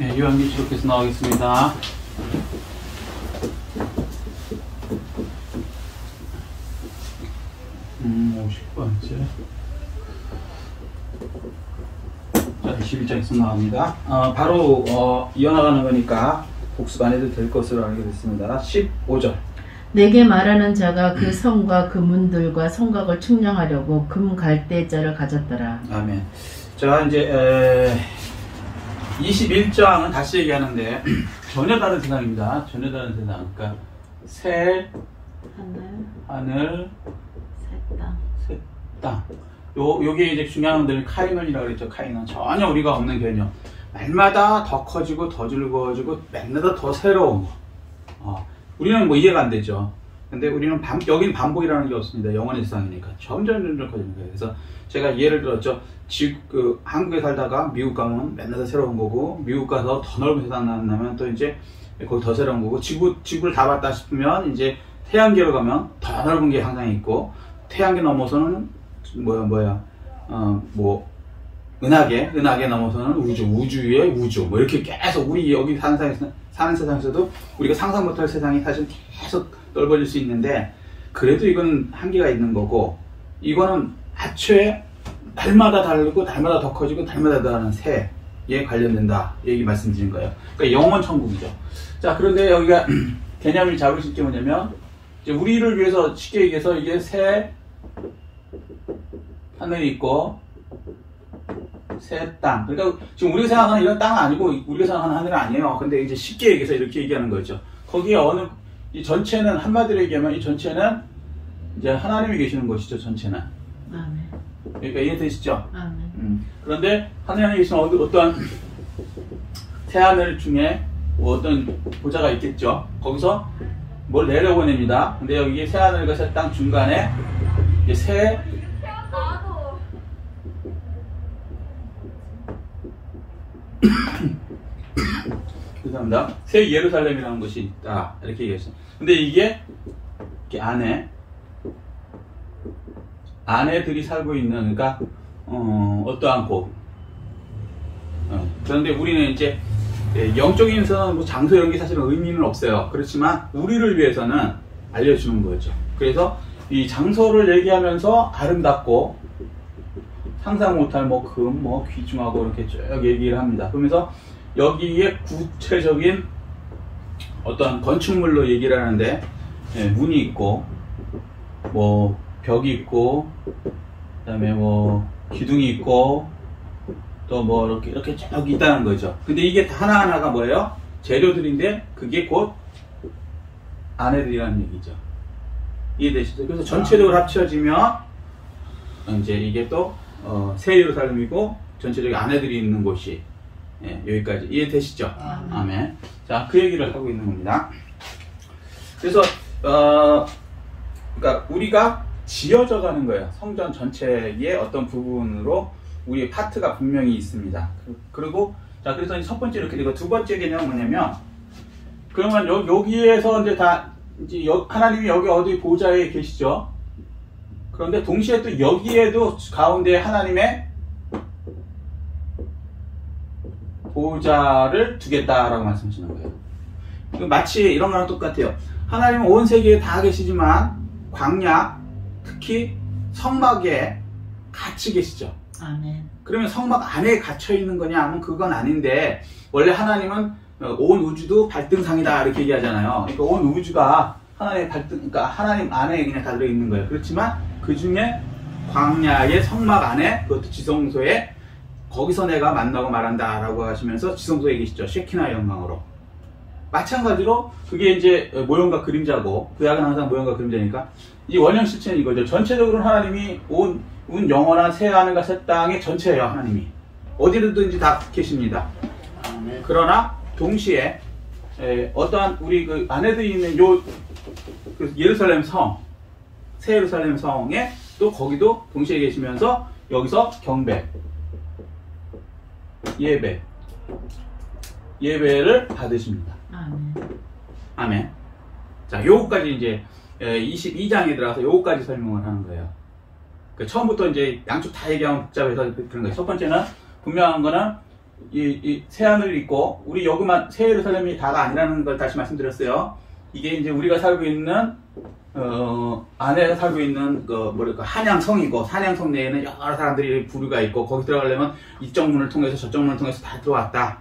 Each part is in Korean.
네, 요한계시록에서 나오겠습니다. 음, 50번째. 자, 21장에서 나옵니다. 바로 이어나가는 거니까 복습 안 해도 될 것으로 알게 됐습니다. 15절. 내게 말하는 자가 그 성과 그 문들과 성곽을 측량하려고 금 갈대자를 가졌더라. 아멘. 자, 이제 21장은 다시 얘기하는데 전혀 다른 세상입니다. 전혀 다른 세상. 그러니까 새 하늘, 새 땅. 요게 이제 중요한 것들이 카이논이라고 그랬죠. 카이논. 전혀 우리가 없는 개념. 날마다 더 커지고 더 즐거워지고 맨날 더 새로운 거. 우리는 뭐 이해가 안 되죠. 근데 우리는 여기는 반복이라는 게 없습니다. 영원의 세상이니까. 점점 커지는 거예요. 그래서 제가 예를 들었죠. 한국에 살다가 미국 가면 맨날 더 새로운 거고, 미국 가서 더 넓은 세상 만나면 또 이제 거기 더 새로운 거고, 지구를 다 봤다 싶으면 이제 태양계로 가면 더 넓은 게 항상 있고, 태양계 넘어서는 은하계 넘어서는 우주의 우주, 뭐 이렇게 계속 우리 여기 사는 세상에서도 우리가 상상 못할 세상이 사실 계속 넓어질 수 있는데, 그래도 이건 한계가 있는 거고, 이거는 애초에 날마다 다르고 날마다 더 커지고 날마다 다른 새에 관련된다 얘기 말씀드린 거예요. 그러니까 영원 천국이죠. 자, 그런데 여기가 개념을 잡으실 게 뭐냐면, 이제 우리를 위해서 쉽게 얘기해서 이게 새 하늘이 있고 새 땅. 그러니까 지금 우리가 생각하는 이런 땅은 아니고 우리가 생각하는 하늘은 아니에요. 근데 이제 쉽게 얘기해서 이렇게 얘기하는 거죠. 거기에 이 전체는 한마디로 얘기하면 이 전체는 이제 하나님이 계시는 곳이죠. 전체는. 아멘. 그러니까 이해되시죠? 아멘. 그런데 하나님이 계시는 어떠한 새하늘 중에 뭐 어떤 보좌가 있겠죠. 거기서 뭘 내려보냅니다. 근데 여기 새하늘과 새 땅 중간에 이제 죄송합니다. 새 예루살렘이라는 것이 있다. 이렇게 얘기했어요. 근데 이게 이렇게 아내들이 살고 있는, 그러니까 어떠한 곳. 그런데 우리는 이제 영적인 면에서는 뭐 장소 이런 게 사실은 의미는 없어요. 그렇지만 우리를 위해서는 알려주는 거죠. 그래서 이 장소를 얘기하면서 아름답고 상상 못할 금, 귀중하고 이렇게 쭉 얘기를 합니다. 그러면서 여기에 구체적인 어떤 건축물로 얘기를 하는데, 문이 있고, 벽이 있고, 그 다음에 기둥이 있고, 또 이렇게 쭉 있다는 거죠. 근데 이게 다 하나하나가 뭐예요? 재료들인데, 그게 곧 아내들이라는 얘기죠. 이해되시죠? 그래서 전체적으로 합쳐지면, 이제 이게 또, 새 예루살렘이고, 전체적인 아내들이 있는 곳이, 여기까지. 이해되시죠? 아멘. 자, 그 얘기를 하고 있는 겁니다. 그래서, 그러니까 우리가 지어져 가는 거예요. 성전 전체의 어떤 부분으로 우리의 파트가 분명히 있습니다. 그리고, 자, 그래서 첫 번째 이렇게 되고, 두 번째 개념은 뭐냐면, 그러면 여기에서 이제 하나님이 여기 어디 보좌에 계시죠? 그런데 동시에 또 여기에도 가운데 하나님의 보좌를 두겠다라고 말씀하시는 거예요. 마치 이런 거랑 똑같아요. 하나님은 온 세계에 다 계시지만 광야, 특히 성막에 같이 계시죠. 아멘. 그러면 성막 안에 갇혀 있는 거냐 하면 그건 아닌데, 원래 하나님은 온 우주도 발등상이다 이렇게 얘기하잖아요. 그러니까 온 우주가 하나님의 그러니까 하나님 안에 그냥 다 들어있는 거예요. 그렇지만 그 중에 광야의 성막 안에, 그것도 지성소에, 거기서 내가 만나고 말한다 라고 하시면서 지성소에 계시죠. 쉐키나 영광으로. 마찬가지로 그게 이제 모형과 그림자고, 구약은 항상 모형과 그림자니까 이 원형 실체는 이거죠. 전체적으로 하나님이 온 영원한 새 하늘과 새 땅의 전체예요. 하나님이 어디든지 다 계십니다. 그러나 동시에 어떠한 우리 그 아내들이 있는 그 예루살렘 성, 새 예루살렘 성에 또 거기도 동시에 계시면서 여기서 경배, 예배를 받으십니다. 아멘. 아멘. 자, 요거까지 이제 22장에 들어가서 요거까지 설명을 하는 거예요. 처음부터 이제 양쪽 다 얘기하면 복잡해서 그런 거예요. 첫 번째는 분명한 거는 이 새하늘이 있고 우리 여기만 새 예루살렘이 다가 아니라는 걸 다시 말씀드렸어요. 이게 이제 우리가 살고 있는 안에 살고 있는 뭐랄까 한양성이고 한양성 내에는 여러 사람들이 부류가 있고 거기 들어가려면 이쪽 문을 통해서 저쪽 문을 통해서 다 들어왔다.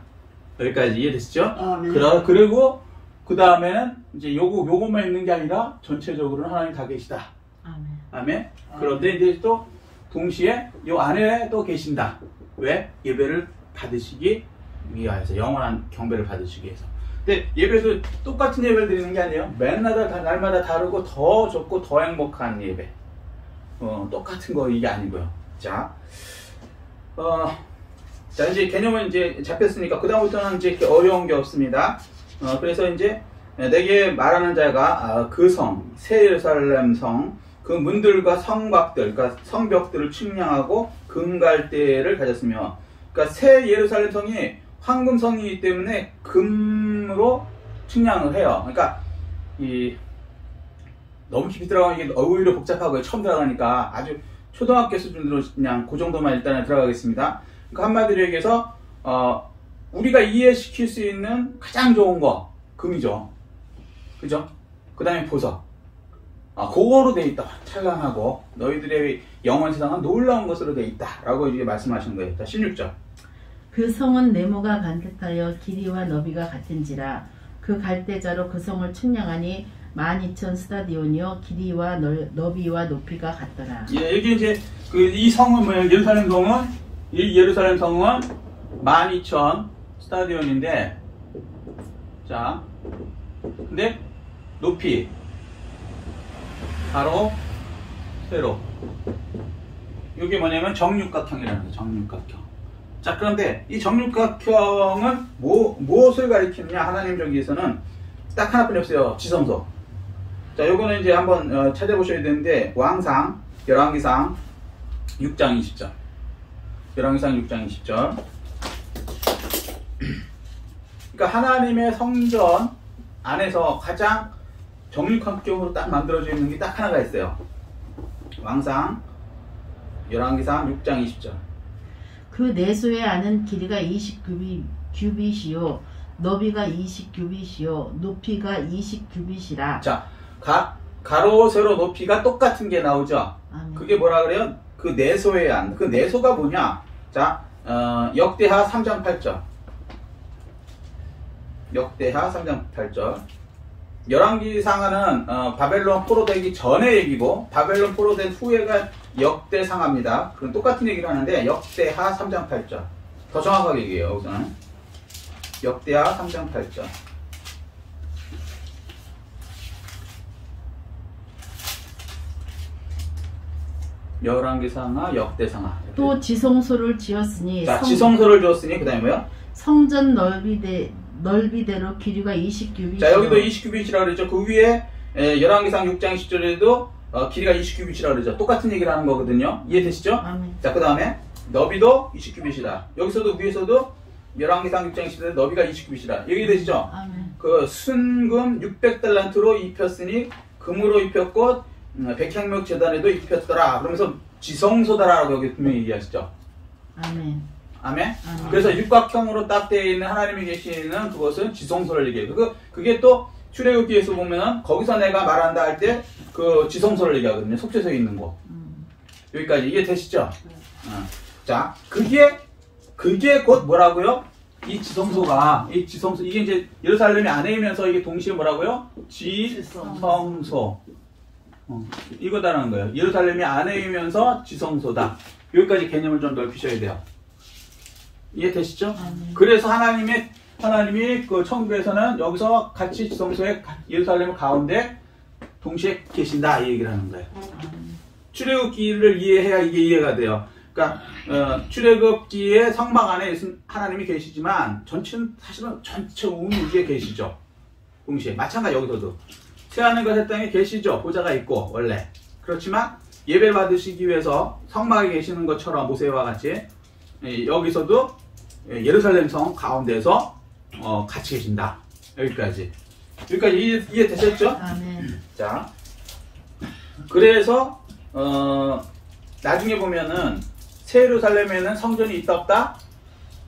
여기까지 이해되시죠? 네. 그리고 그 다음에는 이제 요것만 있는 게 아니라 전체적으로는 하나님 다 계시다. 아멘. 그런데 이제 또 동시에 요 안에 또 계신다. 왜? 예배를 받으시기 위하여서 영원한 경배를 받으시기 위해서. 근데 예배도 똑같은 예배를 드리는 게 아니에요. 날마다 다르고 더 좋고 더 행복한 예배. 똑같은 거 이게 아니고요. 자, 이제 개념은 이제 잡혔으니까 그 다음부터는 이제 이렇게 어려운 게 없습니다. 그래서 이제 내게 말하는 자가 그 성, 새 예루살렘 성, 그 문들과 성곽들, 그러니까 성벽들을 측량하고 금갈대를 가졌으며, 그러니까 새 예루살렘 성이 황금성이기 때문에 금으로 측량을 해요. 그러니까 너무 깊이 들어가면 이게 오히려 복잡하고요. 처음 들어가니까 아주 초등학교 수준으로 그냥 그 정도만 일단은 들어가겠습니다. 그러니까 한마디로 얘기해서 우리가 이해시킬 수 있는 가장 좋은 거 금이죠. 그죠? 그 다음에 보석. 그거로 돼 있다. 찬란하고 너희들의 영원 세상은 놀라운 것으로 돼 있다. 라고 이제 말씀하신 거예요. 자, 16절. 그 성은 네모가 반듯하여 길이와 너비가 같은지라 그 갈대자로 그 성을 측량하니 12,000 스타디온이요 길이와 너비와 높이가 같더라. 예, 여기 이제 이 성은 뭐예요? 예루살렘 성은 이 예루살렘 성은 12,000 스타디온인데, 자, 근데 높이 바로 세로. 이게 뭐냐면 정육각형이라는 거죠. 정육각형. 자, 그런데 이 정육각형은 무엇을 가리키느냐? 하나님적에서는 딱 하나뿐이 없어요. 지성소. 자, 요거는 이제 한번 찾아보셔야 되는데, 왕상, 열왕기상 6장 20절. 열왕기상 6장 20절. 그러니까 하나님의 성전 안에서 가장 정육각형으로 딱 만들어져 있는 게 딱 하나가 있어요. 왕상, 열왕기상 6장 20절. 그 내소의 안은 길이가 20규빗이요 너비가 20규빗이요 높이가 20규빗이라. 자, 가로 세로 높이가 똑같은 게 나오죠. 그게 뭐라 그래요? 그 내소의 안. 그 내소가 뭐냐? 자, 역대하 3장 8절. 역대하 3장 8절. 열왕기상하는 바벨론 포로되기 전의 얘기고 바벨론 포로된 후에가 역대상합니다. 그럼 똑같은 얘기를 하는데 역대하 3장 8절. 더 정확하게 얘기해요. 여기서는 역대하 3장 8절. 열왕기상하, 역대상하. 또 지성소를 지었으니. 자, 지성소를 지었으니 그 다음에 뭐요? 성전 넓이대로 길이가 20규빗. 자, 여기도 20규빗이라고 그랬죠. 그 위에 열왕기상 6장 10절에도 길이가 20규빗이라고 그러죠. 똑같은 얘기를 하는 거거든요. 이해되시죠? 아멘. 자, 그 다음에 너비도 20규빗이다. 여기서도 위에서도 열왕기상 6장 10절에 너비가 20규빗이다. 이해되시죠? 아멘. 그 순금 600달란트로 입혔으니 금으로 입혔고 백향목 제단에도 입혔더라. 그러면서 지성소다라고 여기 분명히 얘기하시죠. 아멘. 아멘? 그래서 육각형으로 딱 되어 있는 하나님이 계시는 그것은 지성소를 얘기해요. 그게 또 출애굽기에서 보면은 거기서 내가 말한다 할 때 그 지성소를 얘기하거든요. 속죄소에 있는 거. 여기까지 이해되시죠? 자, 그게 곧 뭐라고요? 이 지성소 이게 이제 예루살렘이 안에이면서 이게 동시에 뭐라고요? 지성소. 이거다라는 거예요. 예루살렘이 안에이면서 지성소다. 여기까지 개념을 좀 넓히셔야 돼요. 이해되시죠? 그래서 하나님이 그 천국에서는 여기서 같이 지성소에 예루살렘 가운데 동시에 계신다 이 얘기를 하는 거예요. 출애굽기를 이해해야 이게 이해가 돼요. 그러니까 출애굽기의 성막 안에 하나님이 계시지만 사실은 전체 온 우주에 계시죠. 동시에 마찬가지 여기서도 새하늘과 새 땅에 계시죠. 보좌가 있고 원래 그렇지만 예배를 받으시기 위해서 성막에 계시는 것처럼 모세와 같이 여기서도 예루살렘 성 가운데서 같이 계신다. 여기까지 이해되셨죠? 아멘. 자, 그래서 나중에 보면은 새 예루살렘에는 성전이 있다 없다?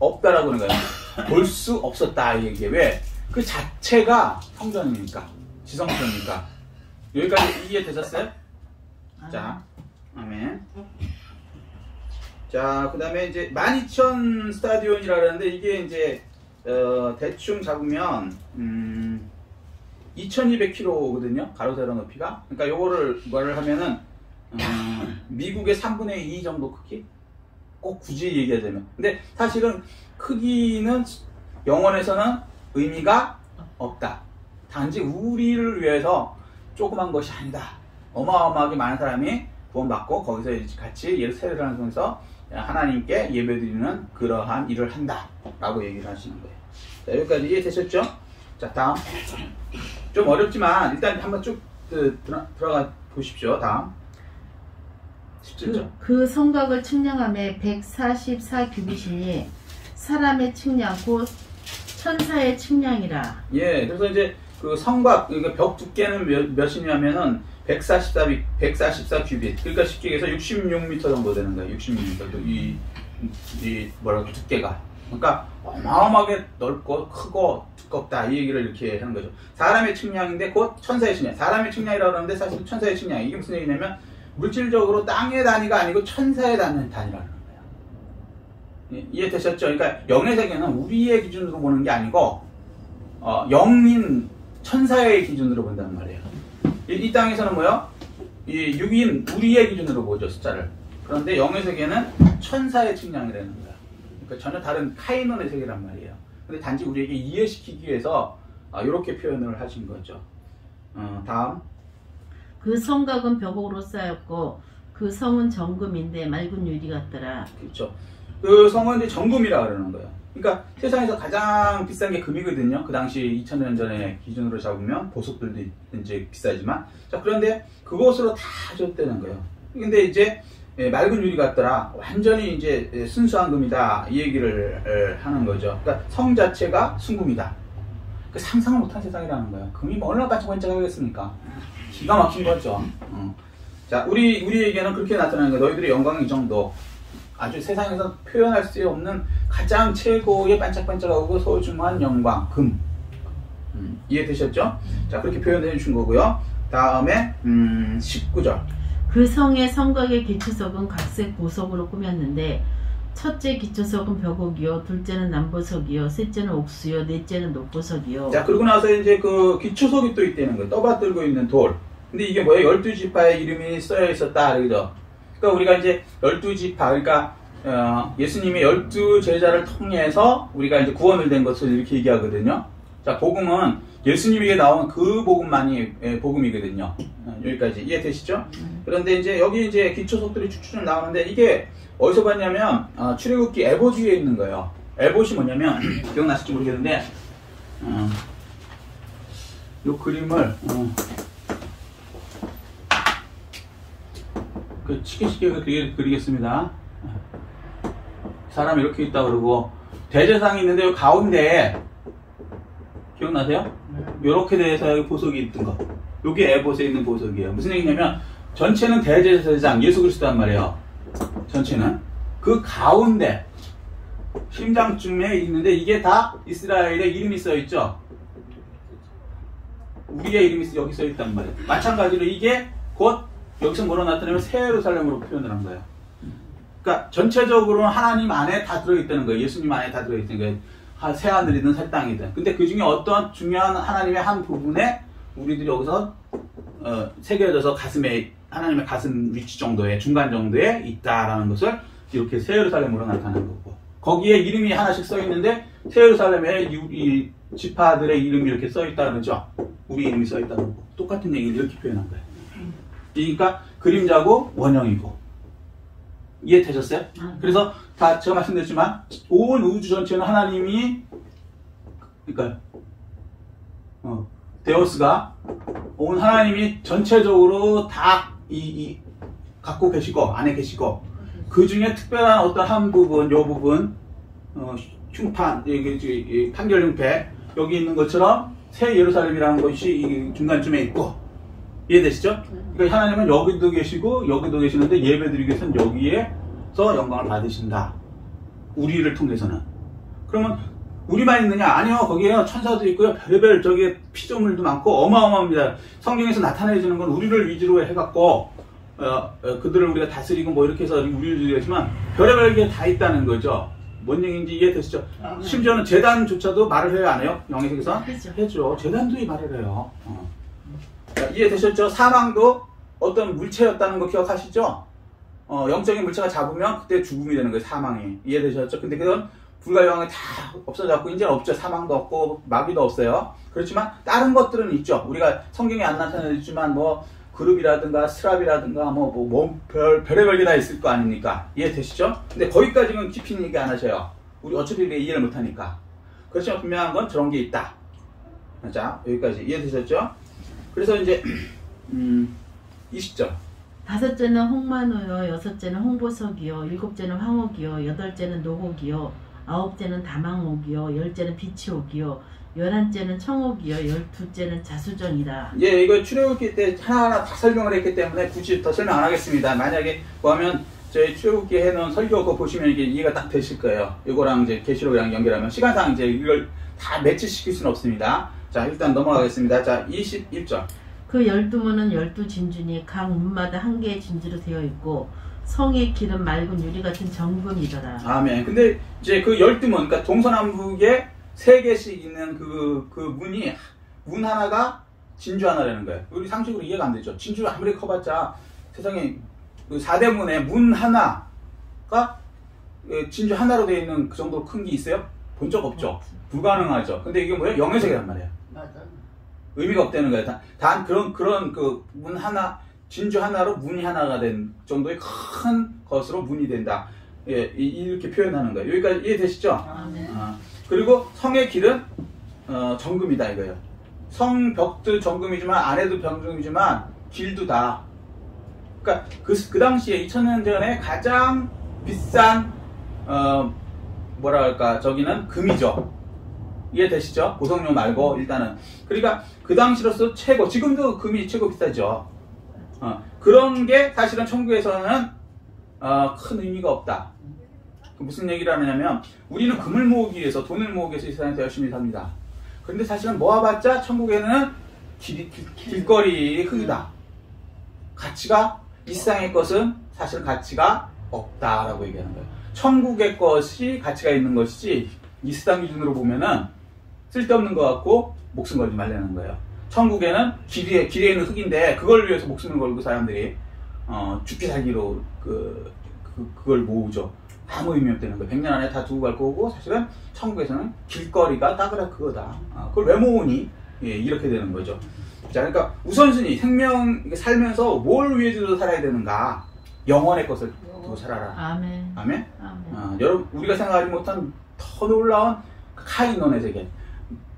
없다라고 하는 거예요. 볼 수 없었다 이 얘기예요. 왜? 그 자체가 성전이니까, 지성소니까. 여기까지 이해되셨어요? 자, 아멘. 자, 그 다음에 이제 12,000 스타디온이라 그러는데 이게 이제 대충 잡으면 2,200km거든요. 가로 세로 높이가. 그러니까 요거를 뭐를 하면은 미국의 3분의 2 정도 크기? 꼭 굳이 얘기하자면. 근데 사실은 크기는 영원에서는 의미가 없다. 단지 우리를 위해서 조그만 것이 아니다. 어마어마하게 많은 사람이 구원받고 거기서 같이 세례를 하면서 하나님께 예배드리는 그러한 일을 한다 라고 얘기를 하시는 거예요. 자, 여기까지 이해되셨죠? 자, 다음. 좀 어렵지만 일단 한번 쭉 들어가 보십시오. 다음 17절. 그 성곽을 측량함에 144규빗이니 사람의 측량 곧 천사의 측량이라. 예, 그래서 이제 그 성곽, 그러니까 벽 두께는 몇이냐면은 144 규빗. 그러니까 쉽게 얘기해서 66m 정도 되는 거예요. 66m. 이 뭐랄까 두께가. 그러니까 어마어마하게 넓고 크고 두껍다 이 얘기를 이렇게 하는 거죠. 사람의 측량인데 곧 천사의 측량. 사람의 측량이라고 하는데 사실 천사의 측량. 이게 무슨 얘기냐면 물질적으로 땅의 단위가 아니고 천사의 단위라는 거예요. 예, 이해되셨죠? 그러니까 영의 세계는 우리의 기준으로 보는 게 아니고 영인 천사의 기준으로 본단 말이에요. 이 땅에서는 뭐요? 이 6인 우리의 기준으로 보죠, 숫자를. 그런데 영의 세계는 천사의 측량이라는 거야. 그러니까 전혀 다른 카이논의 세계란 말이에요. 근데 단지 우리에게 이해시키기 위해서 이렇게 표현을 하신 거죠. 다음. 그 성곽은 벽옥으로 쌓였고 그 성은 정금인데 맑은 유리 같더라. 그렇죠. 그 성은 이제 정금이라 그러는 거예요. 그러니까 세상에서 가장 비싼 게 금이거든요. 그 당시 2000년 전에 기준으로 잡으면 보석들도 이제 비싸지만. 자, 그런데 그것으로 다 줬다는 거예요. 근데 이제 맑은 유리 같더라. 완전히 이제 순수한 금이다. 이 얘기를 하는 거죠. 그러니까 성 자체가 순금이다. 그 상상을 못한 세상이라는 거예요. 금이 뭐 얼마나 반짝반짝하겠습니까? 기가 막힌 거죠. 자, 우리에게는 그렇게 나타나는 거예요. 너희들의 영광은 이 정도. 아주 세상에서 표현할 수 없는 가장 최고의 반짝반짝하고 소중한 영광, 금. 이해되셨죠? 자, 그렇게 표현해 주신 거고요. 다음에 19절. 그 성의 성곽의 기초석은 각색 보석으로 꾸몄는데 첫째 기초석은 벽옥이요, 둘째는 남보석이요, 셋째는 옥수요, 넷째는 녹보석이요. 자, 그러고 나서 이제 그 기초석이 또 있다는 거예요. 떠받들고 있는 돌. 근데 이게 뭐예요? 12지파의 이름이 써여 있었다. 그죠? 그러니까 우리가 이제 12지파, 그러니까 예수님의 12제자를 통해서 우리가 이제 구원을 된 것을 이렇게 얘기하거든요. 자, 복음은 예수님에게 나온 그 복음만이 복음이거든요. 여기까지 이해되시죠? 그런데 이제 여기 이제 기초석들이 쭉쭉 나오는데 이게 어디서 봤냐면 출애굽기 에봇 위에 있는 거예요. 에봇이 뭐냐면 기억나실지 모르겠는데 이 그림을 쉽게 그리겠습니다. 사람이 이렇게 있다 그러고 대제상이 있는데 여기 가운데 기억나세요? 이렇게 돼서 여기 보석이 있던 거. 요게 에봇에 있는 보석이에요. 무슨 얘기냐면 전체는 대제사장 예수 그리스도란 말이에요. 전체는 그 가운데 심장쯤에 있는데 이게 다 이스라엘의 이름이 써 있죠. 우리의 이름이 여기 써 있단 말이에요. 마찬가지로 이게 곧 여기서 뭐로 나타내면 새 예루살렘으로 표현을 한 거예요. 그러니까 전체적으로는 하나님 안에 다 들어있다는 거예요. 예수님 안에 다 들어있다는 거예요. 새 하늘이든 새 땅이든. 근데 그 중에 어떤 중요한 하나님의 한 부분에 우리들이 여기서 새겨져서 가슴에 하나님의 가슴 위치 정도의 중간 정도에 있다라는 것을 이렇게 새 예루살렘으로 나타내는 거고. 거기에 이름이 하나씩 써 있는데 새 예루살렘에 이 지파들의 이름이 이렇게 써 있다는 거죠. 우리 이름이 써 있다는 거고. 똑같은 얘기를 이렇게 표현한 거예요. 그러니까 그림자고 원형이고. 이해되셨어요? 그래서 다 제가 말씀드렸지만 온 우주 전체는 하나님이 그러니까 데오스가 온 하나님이 전체적으로 다 갖고 계시고 안에 계시고 그 중에 특별한 어떤 한 부분, 요 부분 흉판, 판결 흉패 여기 있는 것처럼 새 예루살렘이라는 것이 이 중간쯤에 있고 이해되시죠? 그러니까 하나님은 여기도 계시고 여기도 계시는데 예배드리기 위해서는 여기에서 영광을 받으신다. 우리를 통해서는. 그러면 우리만 있느냐? 아니요. 거기에요. 천사도 있고요. 별의별 저기 피조물도 많고 어마어마합니다. 성경에서 나타내주는 건 우리를 위주로 해갖고 그들을 우리가 다스리고 뭐 이렇게 해서 우리를 위주로지만 별의별 게 다 있다는 거죠. 뭔 얘기인지 이해되시죠? 심지어는 재단조차도 말을 해요, 안 해요? 영에서 해죠. 재단도 말을 해요. 자, 이해되셨죠? 사망도 어떤 물체였다는 거 기억하시죠? 영적인 물체가 잡으면 그때 죽음이 되는 거예요, 사망이. 이해되셨죠? 근데 그건 불가영하게 다 없어졌고 이제는 없죠. 사망도 없고 마귀도 없어요. 그렇지만 다른 것들은 있죠. 우리가 성경에 안 나타나있지만 뭐 그룹이라든가 스랍이라든가 별의별 게 다 있을 거 아닙니까? 이해되시죠? 근데 거기까지는 깊이 얘기 안 하셔요. 우리 어차피 이해를 못하니까. 그렇지만 분명한 건 저런 게 있다. 자, 여기까지 이해되셨죠? 그래서 이제 20절. 다섯째는 홍만호요, 여섯째는 홍보석이요, 일곱째는 황옥이요, 여덟째는 노곡이요, 아홉째는 다망옥이요, 열째는 비치옥이요, 11째는 청옥이요, 12째는 자수정이다. 예, 이거 출애굽기 때 하나하나 다 설명을 했기 때문에 굳이 더 설명 안 하겠습니다. 만약에 보면 저희 출애굽기 해놓은 설교 그거 보시면 이게 이해가 딱 되실 거예요. 이거랑 이제 계시록이랑 연결하면 시간상 이제 이걸 다 매치시킬 수는 없습니다. 자, 일단 넘어가겠습니다. 자, 21절. 그 12문은 12진주니 각 문마다 한 개의 진주로 되어 있고 성의 길은 맑은 유리 같은 정금이더라. 아멘. 근데 이제 그 12문, 그러니까 동서남북에 3개씩 있는 그 문이 문 하나가 진주 하나라는 거예요. 우리 상식으로 이해가 안 되죠. 진주 아무리 커봤자 세상에 그 4대 문에 문 하나가 진주 하나로 되어 있는 그 정도로 큰 게 있어요? 본 적 없죠. 불가능하죠. 근데 이게 뭐예요? 영의색이란 말이에요. 맞아. 의미가 없다는 거예요. 단 그런 그 문 하나, 진주 하나로 문이 하나가 된 정도의 큰 것으로 문이 된다. 예, 이렇게 표현하는 거예요. 여기까지 이해되시죠? 아, 네. 그리고 성의 길은 정금이다 이거예요. 성벽도 정금이지만 안에도 정금이지만 길도 다. 그러니까 그 당시에 2000년 전에 가장 비싼 뭐랄까 저기는 금이죠. 이해되시죠? 고성료 말고 일단은. 그러니까 그 당시로서 최고. 지금도 금이 최고 비싸죠. 그런 게 사실은 천국에서는 큰 의미가 없다. 무슨 얘기를 하느냐면 우리는 금을 모으기 위해서 돈을 모으기 위해서 이 세상에서 열심히 삽니다. 그런데 사실은 모아봤자 천국에는 길거리 흙이다. 가치가 이 세상의 것은 사실 가치가 없다라고 얘기하는 거예요. 천국의 것이 가치가 있는 것이지 이 세상 기준으로 보면은 쓸데없는 것 같고 목숨 걸지 말라는 거예요. 천국에는 길에 있는 흙인데 그걸 위해서 목숨을 걸고 사람들이 죽기 살기로 그걸 모으죠. 아무 의미 없다는 거예요. 100년 안에 다 두고 갈 거고 사실은 천국에서는 길거리가 따그라 그거다. 그걸 왜 모으니? 예, 이렇게 되는 거죠. 자, 그러니까 우선순위 생명 살면서 뭘 위해서 살아야 되는가? 영원의 것을 두고 살아라. 아멘. 아멘. 아멘. 여러분 우리가 생각하지 못한 더 놀라운 카이논의 세계.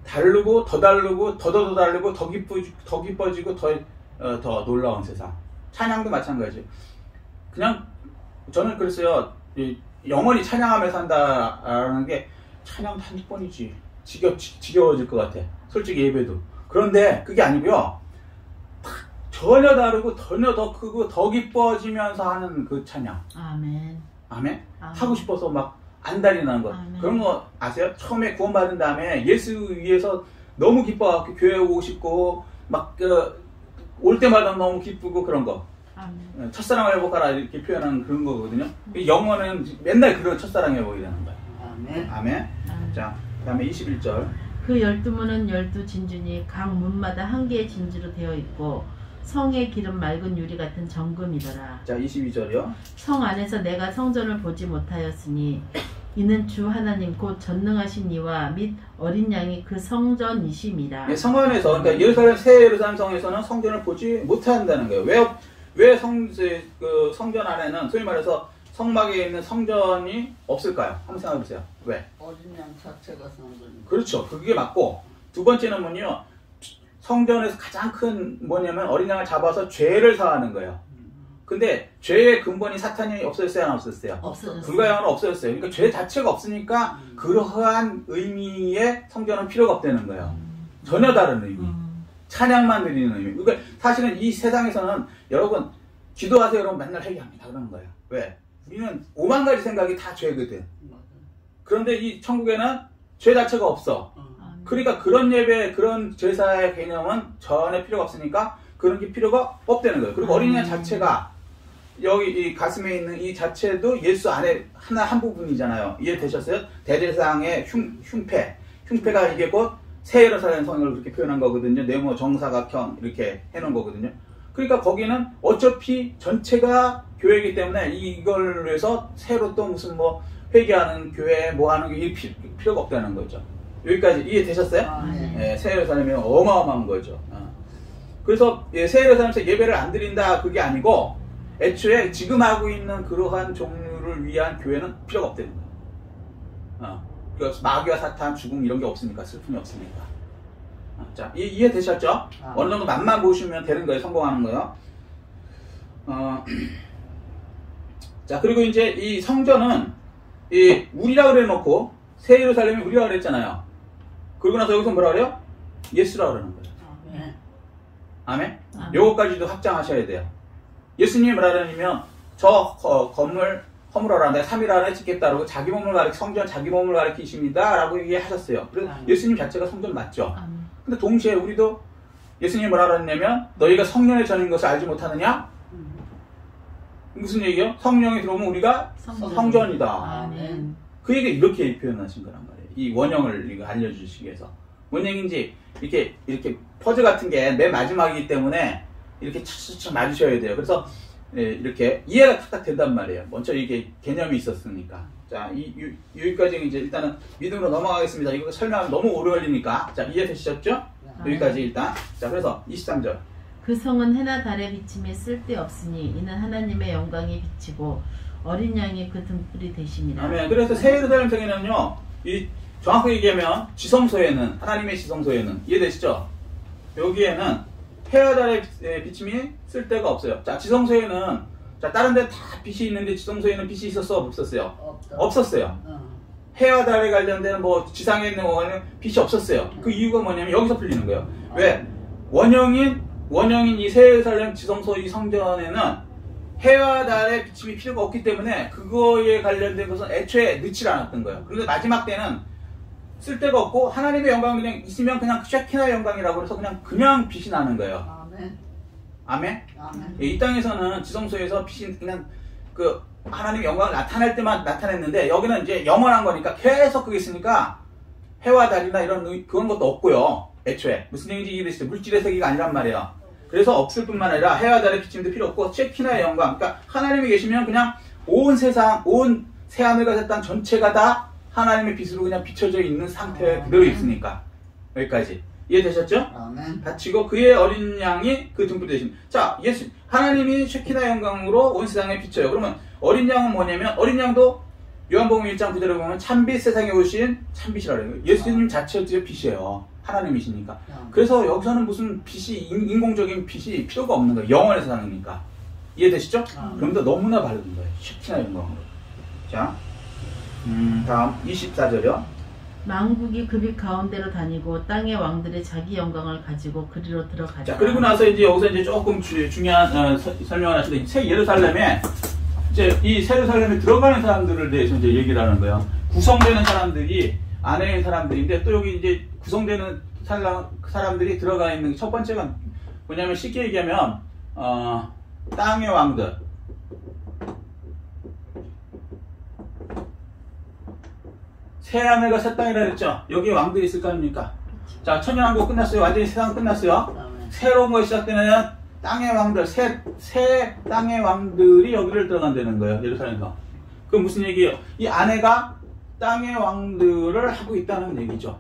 다르고 더 다르고 더 다르고 더 기뻐지고 더 놀라운 세상. 찬양도 마찬가지예요. 그냥 저는 그랬어요. 영원히 찬양하며 산다라는 게 찬양 단번이지 지겨워질 것 같아. 솔직히 예배도. 그런데 그게 아니고요. 전혀 다르고 전혀 더 크고 더 기뻐지면서 하는 그 찬양. 아멘. 아멘. 아멘. 하고 싶어서 막 안달이 나는 거. 아멘. 그런 거 아세요? 처음에 구원받은 다음에 예수 위해서 너무 기뻐갖고 교회 오고 싶고 막 올 때마다 너무 기쁘고 그런 거. 아멘. 첫사랑을 해볼까라 이렇게 표현하는 그런 거거든요. 영어는 맨날 그런 첫사랑 해보게 되는 거예요. 아멘. 아멘. 자, 그 다음에 21절. 그 12문은 12진주니 각 문마다 한 개의 진주로 되어 있고 성의 길은 맑은 유리 같은 정금이더라. 자, 22절이요. 성 안에서 내가 성전을 보지 못하였으니 이는 주 하나님 곧 전능하신 이와 및 어린 양이 그 성전이심이라. 네, 성 안에서 그러니까 새 예루살렘 성에서는 성전을 보지 못한다는 거예요. 왜 성전 안에는 소위 말해서 성막에 있는 성전이 없을까요? 한번 생각해 보세요. 왜? 어린 양 자체가 성전이고. 그렇죠. 그게 맞고 두 번째는 뭐냐? 성전에서 가장 큰 뭐냐면 어린 양을 잡아서 죄를 사하는 거예요. 근데 죄의 근본이 사탄이 없어졌어요? 안 없어졌어요? 없어졌어요. 불가영은 없어졌어요. 그러니까 죄 자체가 없으니까 그러한 의미의 성전은 필요가 없다는 거예요. 전혀 다른 의미. 찬양만 드리는 의미. 그러니까 사실은 이 세상에서는 여러분 기도하세요 여러분 맨날 회개합니다 그러는 거예요. 왜? 우리는 5만 가지 생각이 다 죄거든. 그런데 이 천국에는 죄 자체가 없어. 아멘. 그러니까 그런 예배, 그런 제사의 개념은 전혀 필요가 없으니까 그런 게 필요가 없다는 거예요. 그리고 어린이 자체가 여기 이 가슴에 있는 이 자체도 예수 안에 한 부분이잖아요. 이해되셨어요? 대제사장의 흉패가 이게 곧 새 예루살렘 성을 그렇게 표현한 거거든요. 네모 정사각형 이렇게 해놓은 거거든요. 그러니까 거기는 어차피 전체가 교회이기 때문에 이걸 위해서 새로 또 무슨 뭐 회개하는 교회 뭐 하는 게 필요가 없다는 거죠. 여기까지 이해되셨어요? 네. 새 예루살렘이 어마어마한 거죠. 그래서 새 예루살렘에서 예배를 안 드린다 그게 아니고 애초에 지금 하고 있는 그러한 종류를 위한 교회는 필요가 없다는 거예요. 마귀와 사탄, 죽음 이런 게 없으니까, 슬픔이 없으니까. 자, 이해되셨죠? 어느 정도 맛만 보시면 되는 거예요. 성공하는 거예요. 자, 그리고 이제 이 성전은 우리라 그래 놓고 새 예루살렘이 우리라 그랬잖아요. 그러고 나서 여기서 뭐라 그래요? 예수라 그러는 거예요. 네. 아멘? 아멘. 요거까지도 확장하셔야 돼요. 예수님이 뭐라 그러냐면 저 건물 허물어라 내가 3일 안에 짓겠다 라고 자기 몸을 성전 자기 몸을 가리키십니다 라고 얘기하셨어요. 그래서 예수님 자체가 성전 맞죠. 아멘. 근데 동시에 우리도 예수님이 뭐라 그랬냐면 너희가 성령에 전인 것을 알지 못하느냐? 무슨 얘기요? 성령이 들어오면 우리가 성전이다. 아멘. 그 얘기 이렇게 표현하신 거란 말이에요. 이 원형을 이거 알려주시기 위해서. 원형인지 이렇게 퍼즐 같은 게 맨 마지막이기 때문에 이렇게 착착착 맞으셔야 돼요. 그래서 이렇게 이해가 탁탁 된단 말이에요. 먼저 이게 개념이 있었으니까. 자, 여기까지 이제 일단은 믿음으로 넘어가겠습니다. 이거 설명하면 너무 오래 걸리니까. 자, 이해되셨죠? 여기까지 일단. 자, 그래서 23절. 그 성은 해나 달의 비침에 쓸데없으니 이는 하나님의 영광이 비치고 어린 양이 그 등불이 되심이라. 아멘. 그래서 새 예루살렘 성에는요, 정확하게 얘기하면 지성소에는 하나님의 지성소에는 이해되시죠? 여기에는 해와 달의 비침이 쓸데가 없어요. 자, 지성소에는 자 다른 데 다 빛이 있는데 지성소에는 빛이 있었어 없었어요? 없었어요. 해와 달에 관련된 뭐 지상에 있는 거는 빛이 없었어요. 그 이유가 뭐냐면 여기서 풀리는 거예요. 왜? 원형인 이 새 예루살렘 지성소 이 성전에는 해와 달의 비침이 필요가 없기 때문에 그거에 관련된 것은 애초에 넣지 않았던 거예요. 그런데 마지막 때는 쓸데가 없고 하나님의 영광이 그냥 있으면 그냥 쉐키나 영광이라고 해서 그냥 빛이 나는 거예요. 아멘. 아멘? 아멘. 이 땅에서는 지성소에서 빛이 그냥 그 하나님의 영광을 나타낼 때만 나타냈는데 여기는 이제 영원한 거니까 계속 그게 있으니까 해와 달이나 이런 그런 것도 없고요. 애초에 무슨 얘기인지 이해되시죠? 물질의 세계가 아니란 말이에요. 그래서 없을 뿐만 아니라 해와 달의 비침도 필요 없고 쉐키나의 영광, 그러니까 하나님이 계시면 그냥 온 세상, 온 새하늘과 새 땅 전체가 다 하나님의 빛으로 그냥 비춰져 있는 상태에 그대로 있으니까. 여기까지 이해되셨죠? 아멘. 바치고 그의 어린 양이 그 등불이 되십니다. 자, 하나님이 쉐키나 영광으로 온 세상에 비춰요. 그러면 어린 양은 뭐냐면 어린 양도 요한복음 1장 9절에 보면 참빛 세상에 오신 참빛이라고 해요. 예수님 자체가 빛이에요. 하나님이시니까. 그래서 여기서는 무슨 빛이 인공적인 빛이 필요가 없는 거예요. 영원의 세상이니까. 이해되시죠? 그럼 더 너무나 바른 거예요. 쉐키나 영광으로. 자, 다음 24절이요. 만국이 그 빛 가운데로 다니고 땅의 왕들이 자기 영광을 가지고 그리로 들어가자. 자, 그리고 나서 이제 여기서 이제 조금 중요한 설명을 하시는데 새 예루살렘에 이제 이 새 예루살렘에 들어가는 사람들을 대해서 이제 얘기를 하는 거예요. 구성되는 사람들이 안에 있는 사람들인데 또 여기 이제 구성되는 사람들이 들어가 있는 첫 번째가 뭐냐면 쉽게 얘기하면 땅의 왕들. 새 하늘과 새 땅이라 그랬죠. 여기에 왕들이 있을 거 아닙니까? 자, 천년왕국 끝났어요. 완전히 세상 끝났어요. 새로운 것이 시작되면 땅의 왕들, 새 땅의 왕들이 여기를 들어간다는 거예요. 예루살렘에서. 그럼 무슨 얘기예요? 이 안에가 땅의 왕들을 하고 있다는 얘기죠.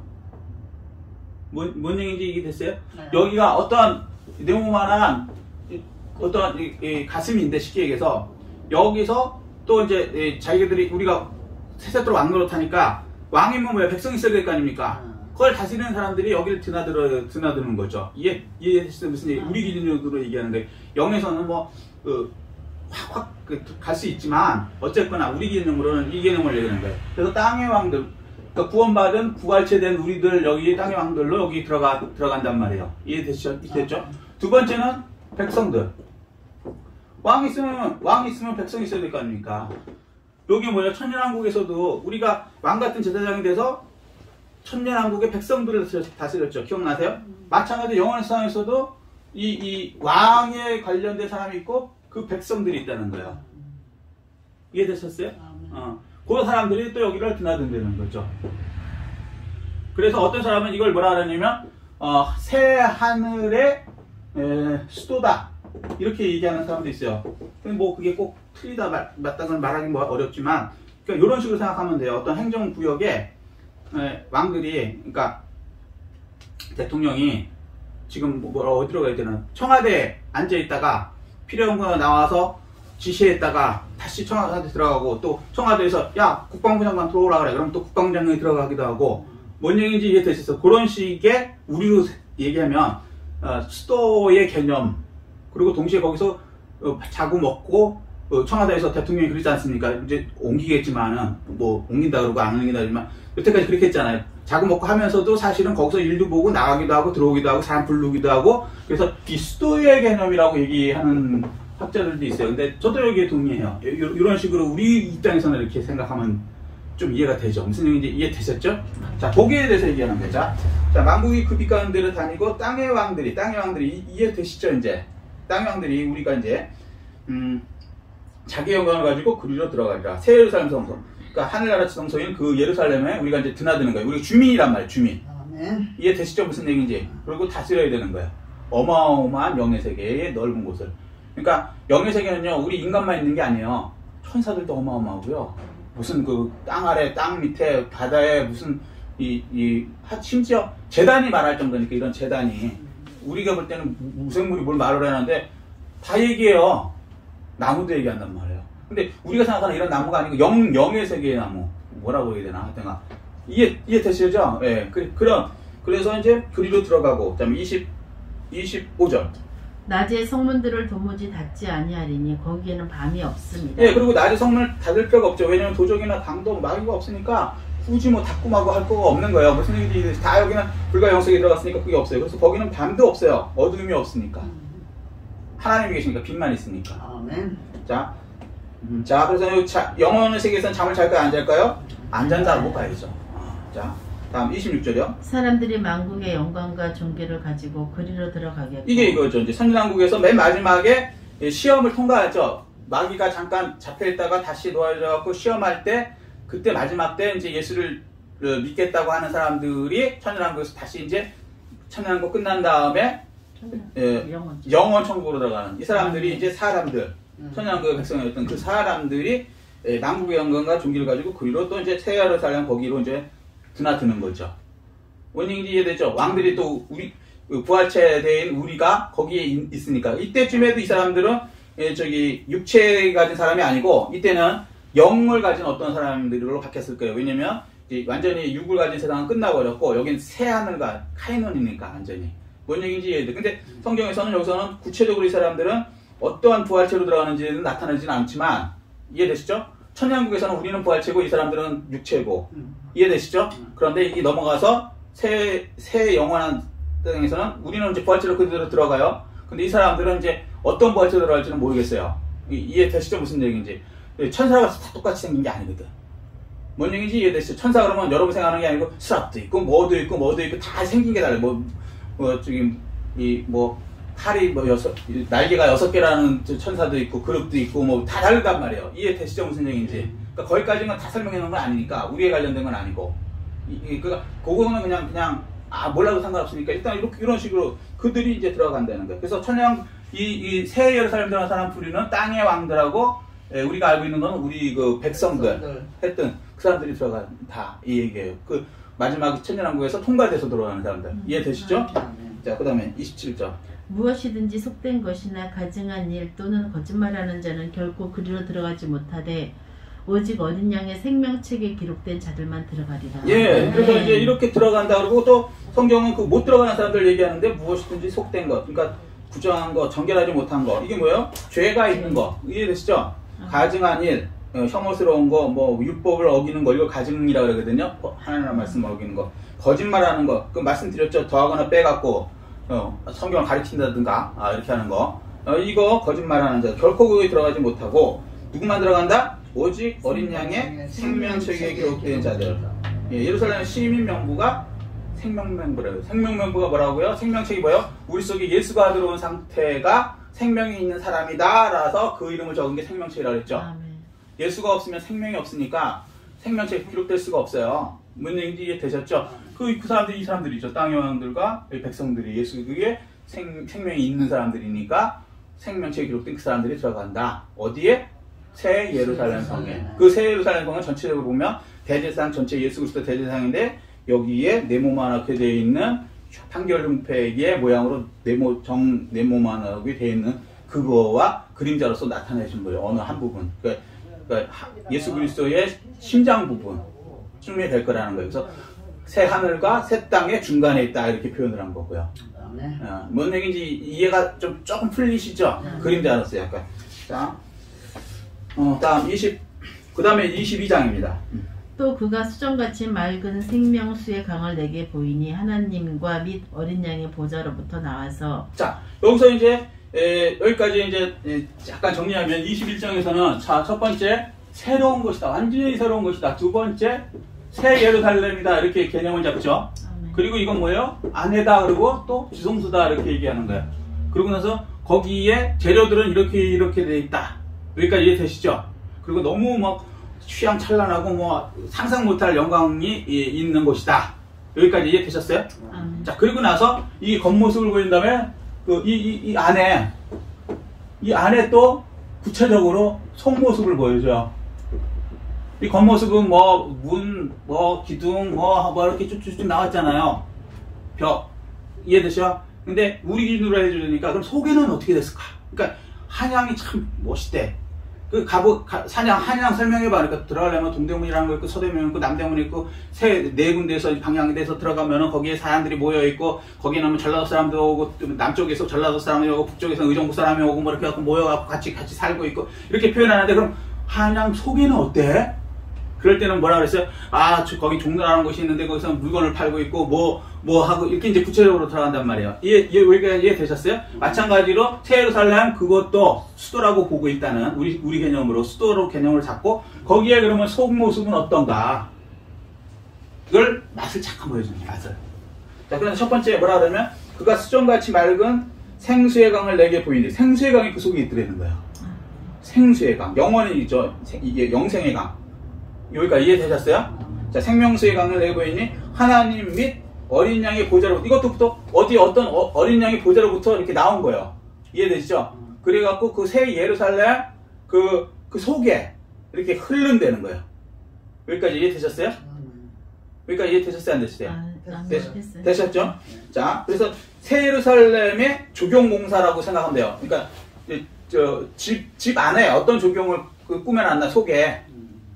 뭔 얘기인지 이해됐어요? 네. 여기가 어떠한 네모만한 어떠한 이 가슴인데 쉽게 얘기해서 여기서 또 이제 자기들이 우리가 세세토록 왕노릇 하니까 왕이면 뭐야? 백성이 있어야 될 거 아닙니까? 그걸 다스리는 사람들이 여기를 드나드는 거죠. 이해했어요? 무슨 얘기? 우리 기준으로 얘기하는 거예요. 영에서는 뭐 확 갈 수 있지만 어쨌거나 우리 개념으로는 이 개념을 얘기하는 거예요. 그래서 땅의 왕들, 그러니까 구원받은 부활체된 우리들 여기 땅의 왕들로 여기 들어간단 말이에요. 이해됐죠? 두 번째는 백성들. 왕이 있으면 백성이 있어야 될 거 아닙니까? 여기 뭐예요? 천년왕국에서도 우리가 왕 같은 제사장이 돼서 천년왕국의 백성들을 다스렸죠. 기억나세요? 마찬가지로 영원의 세상에서도 이 왕에 관련된 사람이 있고 그 백성들이 있다는 거예요. 이해되셨어요? 그 사람들이 또 여기를 드나든다는 거죠. 그래서 어떤 사람은 이걸 뭐라 그러냐면 새 하늘의 수도다 이렇게 얘기하는 사람도 있어요. 근데 뭐 그게 꼭 틀리다 맞다는 말하기 뭐 어렵지만 그러니까 이런 식으로 생각하면 돼요. 어떤 행정구역에 왕들이 그러니까 대통령이 지금 어디로 가야 되나 청와대에 앉아 있다가 필요한 거 나와서 지시했다가 다시 청와대 들어가고 또 청와대에서 야 국방부 장관 들어오라 그래. 그럼 또 국방부 장관이 들어가기도 하고 뭔 얘기인지 이해되셨어? 그런 식의 우리로 얘기하면 수도의 개념 그리고 동시에 거기서 자고 먹고 청와대에서 대통령이 그러지 않습니까? 이제 옮기겠지만은 뭐 옮긴다 그러고 안 옮긴다 그러지만 여태까지 그렇게 했잖아요. 자고 먹고 하면서도 사실은 거기서 일도 보고 나가기도 하고 들어오기도 하고 사람 부르기도 하고 그래서 이 수도의 개념이라고 얘기하는 학자들도 있어요. 근데 저도 여기에 동의해요. 이런 식으로 우리 입장에서는 이렇게 생각하면 좀 이해가 되죠. 무슨 얘기인지 이해되셨죠? 자, 거기에 대해서 얘기하는 거죠. 자, 만국이 그 빛 가는 데를 다니고 땅의 왕들이 이해되시죠? 이제 땅의 왕들이 우리가 이제 자기 영광을 가지고 그리로 들어가리라. 새 예루살렘 성소. 그러니까 하늘나라 성소인 그 예루살렘에 우리가 이제 드나드는 거예요. 우리가 주민이란 말이에요. 주민. 아멘. 이해되시죠? 무슨 얘기인지. 그리고 다스려야 되는 거예요. 어마어마한 영의 세계의 넓은 곳을. 그러니까 영의 세계는요. 우리 인간만 있는 게 아니에요. 천사들도 어마어마하고요. 무슨 그 땅 아래, 땅 밑에, 바다에 무슨 심지어 재단이 말할 정도니까 이런 재단이 우리가 볼 때는 무생물이 뭘 말을 하는데 다 얘기해요. 나무도 얘기한단 말이에요. 근데 우리가 생각하는 이런 나무가 아니고 영의 세계의 나무. 뭐라고 해야 되나? 하여튼 이해되시죠? 예. 그래서 이제 그리로 들어가고, 그 다음에 25절. 낮에 성문들을 도무지 닫지 아니하리니 거기에는 밤이 없습니다. 예, 그리고 낮에 성문을 닫을 필요가 없죠. 왜냐면 도적이나 강도 마귀가 없으니까 굳이 뭐 닫고 마고 할 거가 없는 거예요. 무슨 얘기지? 다 여기는 불과 영sek에 들어갔으니까 그게 없어요. 그래서 거기는 밤도 없어요. 어둠이 없으니까. 하나님이 계시니까 빛만 있으니까. 아멘. 자, 그래서 영혼의 세계에서는 잠을 잘까요? 안 잘까요? 안 잔다고 봐야죠. 자, 다음 26절이요. 사람들이 만국의 영광과 존귀를 가지고 그리로 들어가겠고. 이게 이거죠. 이제 선진왕국에서 맨 마지막에 시험을 통과하죠. 마귀가 잠깐 잡혀있다가 다시 놓아져갖고 시험할 때 그때 마지막 때 이제 예수를 믿겠다고 하는 사람들이 천년왕국에서 다시 이제 천년왕국 끝난 다음에 영원 천국으로 들어가는 이 사람들이 이제 사람들 천년왕국의 백성이었던 그 사람들이 만국의 영광과 존귀를 가지고 그리로 또 이제 새 예루살렘 거기로 이제 드나드는 거죠. 뭔 얘기인지 이해되죠? 왕들이 또 우리 부활체대인 우리가 거기에 있으니까 이때쯤에도 이 사람들은 육체 가진 사람이 아니고 이때는 영을 가진 어떤 사람들로 바뀌었을 거예요. 왜냐면 완전히 육을 가진 세상은 끝나버렸고 여긴 새 하늘과 카이논이니까 완전히 뭔 얘기인지 이해돼. 근데 성경에서는 여기서는 구체적으로 이 사람들은 어떠한 부활체로 들어가는지는 나타나지는 않지만 이해되시죠? 천년왕국에서는 우리는 부활체고 이 사람들은 육체고 이해되시죠? 그런데 이 넘어가서 새 영원한 땅에서는 우리는 이제 부활체로 그대로 들어가요. 근데 이 사람들은 이제 어떤 부활체로 들어갈지는 모르겠어요. 이해되시죠? 무슨 얘기인지. 천사가 다 똑같이 생긴 게 아니거든. 뭔 얘기인지 이해되시죠? 천사 그러면 여러분 생각하는 게 아니고 수압도 있고 뭐도 있고 다 생긴 게 달라요. 팔이 날개가 6개라는 천사도 있고 그룹도 있고 뭐 다 다르단 말이에요. 이해되시죠? 무슨 얘기인지. 그러니까 거기까지는 다 설명해 놓은 건 아니니까 우리에 관련된 건 아니고 그러니까 그거는 그냥 몰라도 상관없으니까 일단 이런 식으로 그들이 이제 들어간다는 거예요. 그래서 이 새 예루살렘 들어간 사람 부리는 땅의 왕들하고 우리가 알고 있는 건 우리 그 백성들 했던 그 사람들이 들어간다 이 얘기예요. 그 마지막 천년왕국에서 통과돼서 들어가는 사람들 이해되시죠? 자, 그 다음에 27절. 무엇이든지 속된 것이나 가증한 일 또는 거짓말하는 자는 결코 그리로 들어가지 못하되 오직 어린 양의 생명책에 기록된 자들만 들어가리라. 예, 그래서 이제 이렇게 들어간다 그러고 또 성경은 그 못 들어가는 사람들 얘기하는데 무엇이든지 속된 것, 그러니까 부정한 거, 정결하지 못한 거, 이게 뭐예요? 죄가 있는 거, 이해되시죠? 가증한 일, 혐오스러운 거, 뭐 율법을 어기는 거, 이거 가증이라 그러거든요. 하나님 말씀을 어기는 거, 거짓말하는 거, 그 말씀드렸죠. 더하거나 빼갖고 성경을 가르친다든가 이렇게 하는 거, 이거 거짓말하는 자 결코 거기에 들어가지 못하고 누구만 들어간다? 오직 어린 양의 생명책에 기록된 자들. 예, 예루살렘 시민 명부가 생명명부래요. 생명명부가 뭐라고요? 생명책이 뭐예요? 우리 속에 예수가 들어온 상태가 생명이 있는 사람이다 라서 그 이름을 적은 게 생명책이라고 했죠. 아멘. 예수가 없으면 생명이 없으니까 생명책이 기록될 수가 없어요. 뭔 얘기인지 이해되셨죠? 그 사람들이 이 사람들이죠. 땅의 왕들과 백성들이 예수에 생명이 있는 사람들이니까 생명책에 기록된 그 사람들이 들어간다. 어디에? 새 예루살렘 성에. 그 새 예루살렘 성은 전체적으로 보면 대제사장 전체 예수 그리스도 대제사장인데 여기에 네모만하게 되어 있는 판결문패의 모양으로 네모만하게 되어 있는 그거와 그림자로서 나타내신 거예요. 어느 한 부분. 그러니까 예수 그리스도의 심장 부분쯤에 될 거라는 거예요. 그래서 새 하늘과 새 땅의 중간에 있다 이렇게 표현을 한 거고요. 뭔 얘기인지 이해가 조금 풀리시죠? 그림자로서 약간. 자, 다음 그 다음에 22장입니다. 또 그가 수정같이 맑은 생명수의 강을 내게 보이니 하나님과 및 어린 양의 보좌로부터 나와서. 자, 여기서 이제 여기까지 이제 약간 정리하면 21장에서는 자, 첫 번째 새로운 것이다. 완전히 새로운 것이다. 두 번째 새 예루살렘이다. 이렇게 개념을 잡죠. 그리고 이건 뭐예요? 아내다. 그리고 또 지성소다. 이렇게 얘기하는 거예요. 그러고 나서 거기에 재료들은 이렇게 돼 있다. 여기까지 이해되시죠? 그리고 너무 막 취향찬란하고 뭐 상상 못할 영광이 있는 곳이다. 여기까지 이해되셨어요? 자, 그리고 나서 이 겉모습을 보인 다음에 이 안에 또 구체적으로 속모습을 보여줘요. 이 겉모습은 뭐 문, 뭐 기둥, 뭐 이렇게 쭉쭉쭉 나왔잖아요. 벽 이해되셔? 근데 우리 기준으로 해주니까 그럼 속에는 어떻게 됐을까? 그러니까 한양이 참 멋있대. 그 한양 설명해봐. 그러니까 들어가려면 동대문이라는 거 있고, 서대문 있고, 남대문 있고, 네 군데에서 방향이 돼서 들어가면은 거기에 사람들이 모여있고, 거기는 뭐 전라도 사람도 오고, 남쪽에서 전라도 사람이 오고, 북쪽에서 의정부 사람이 오고, 뭐 이렇게 해갖고 모여갖고 같이 살고 있고, 이렇게 표현하는데, 그럼 한양 속에는 어때? 그럴 때는 뭐라 그랬어요? 아, 거기 종로라는 곳이 있는데 거기서 물건을 팔고 있고 뭐 하고 이렇게 이제 구체적으로 들어간단 말이에요. 이해되셨어요? 마찬가지로 새 예루살렘 그것도 수도라고 보고 있다는 우리 개념으로 수도로 개념을 잡고 거기에 그러면 속 모습은 어떤가? 이걸 맛을 잠깐 보여줍니다. 맛을. 자, 그럼 첫 번째 뭐라 그러면 그가 수정같이 맑은 생수의 강을 내게 보이니 생수의 강이 그 속에 있더라는 거예요. 생수의 강. 영원히 있죠. 이게 영생의 강. 여기까지 이해되셨어요? 자, 생명수의 강을 내고 있니 하나님 및 어린 양의 보좌로부터 이것도부터 어떤 어린 양의 보좌로부터 이렇게 나온 거예요. 이해되시죠? 그래갖고 그 새 예루살렘 그 속에 이렇게 흐른다는 거예요. 여기까지 이해되셨어요? 여기까지 이해되셨어요? 안 되셨어요? 되셨죠? 자, 그래서 새 예루살렘의 조경공사라고 생각하면 돼요. 그러니까 집 안에 어떤 조경을 꾸며놨나 속에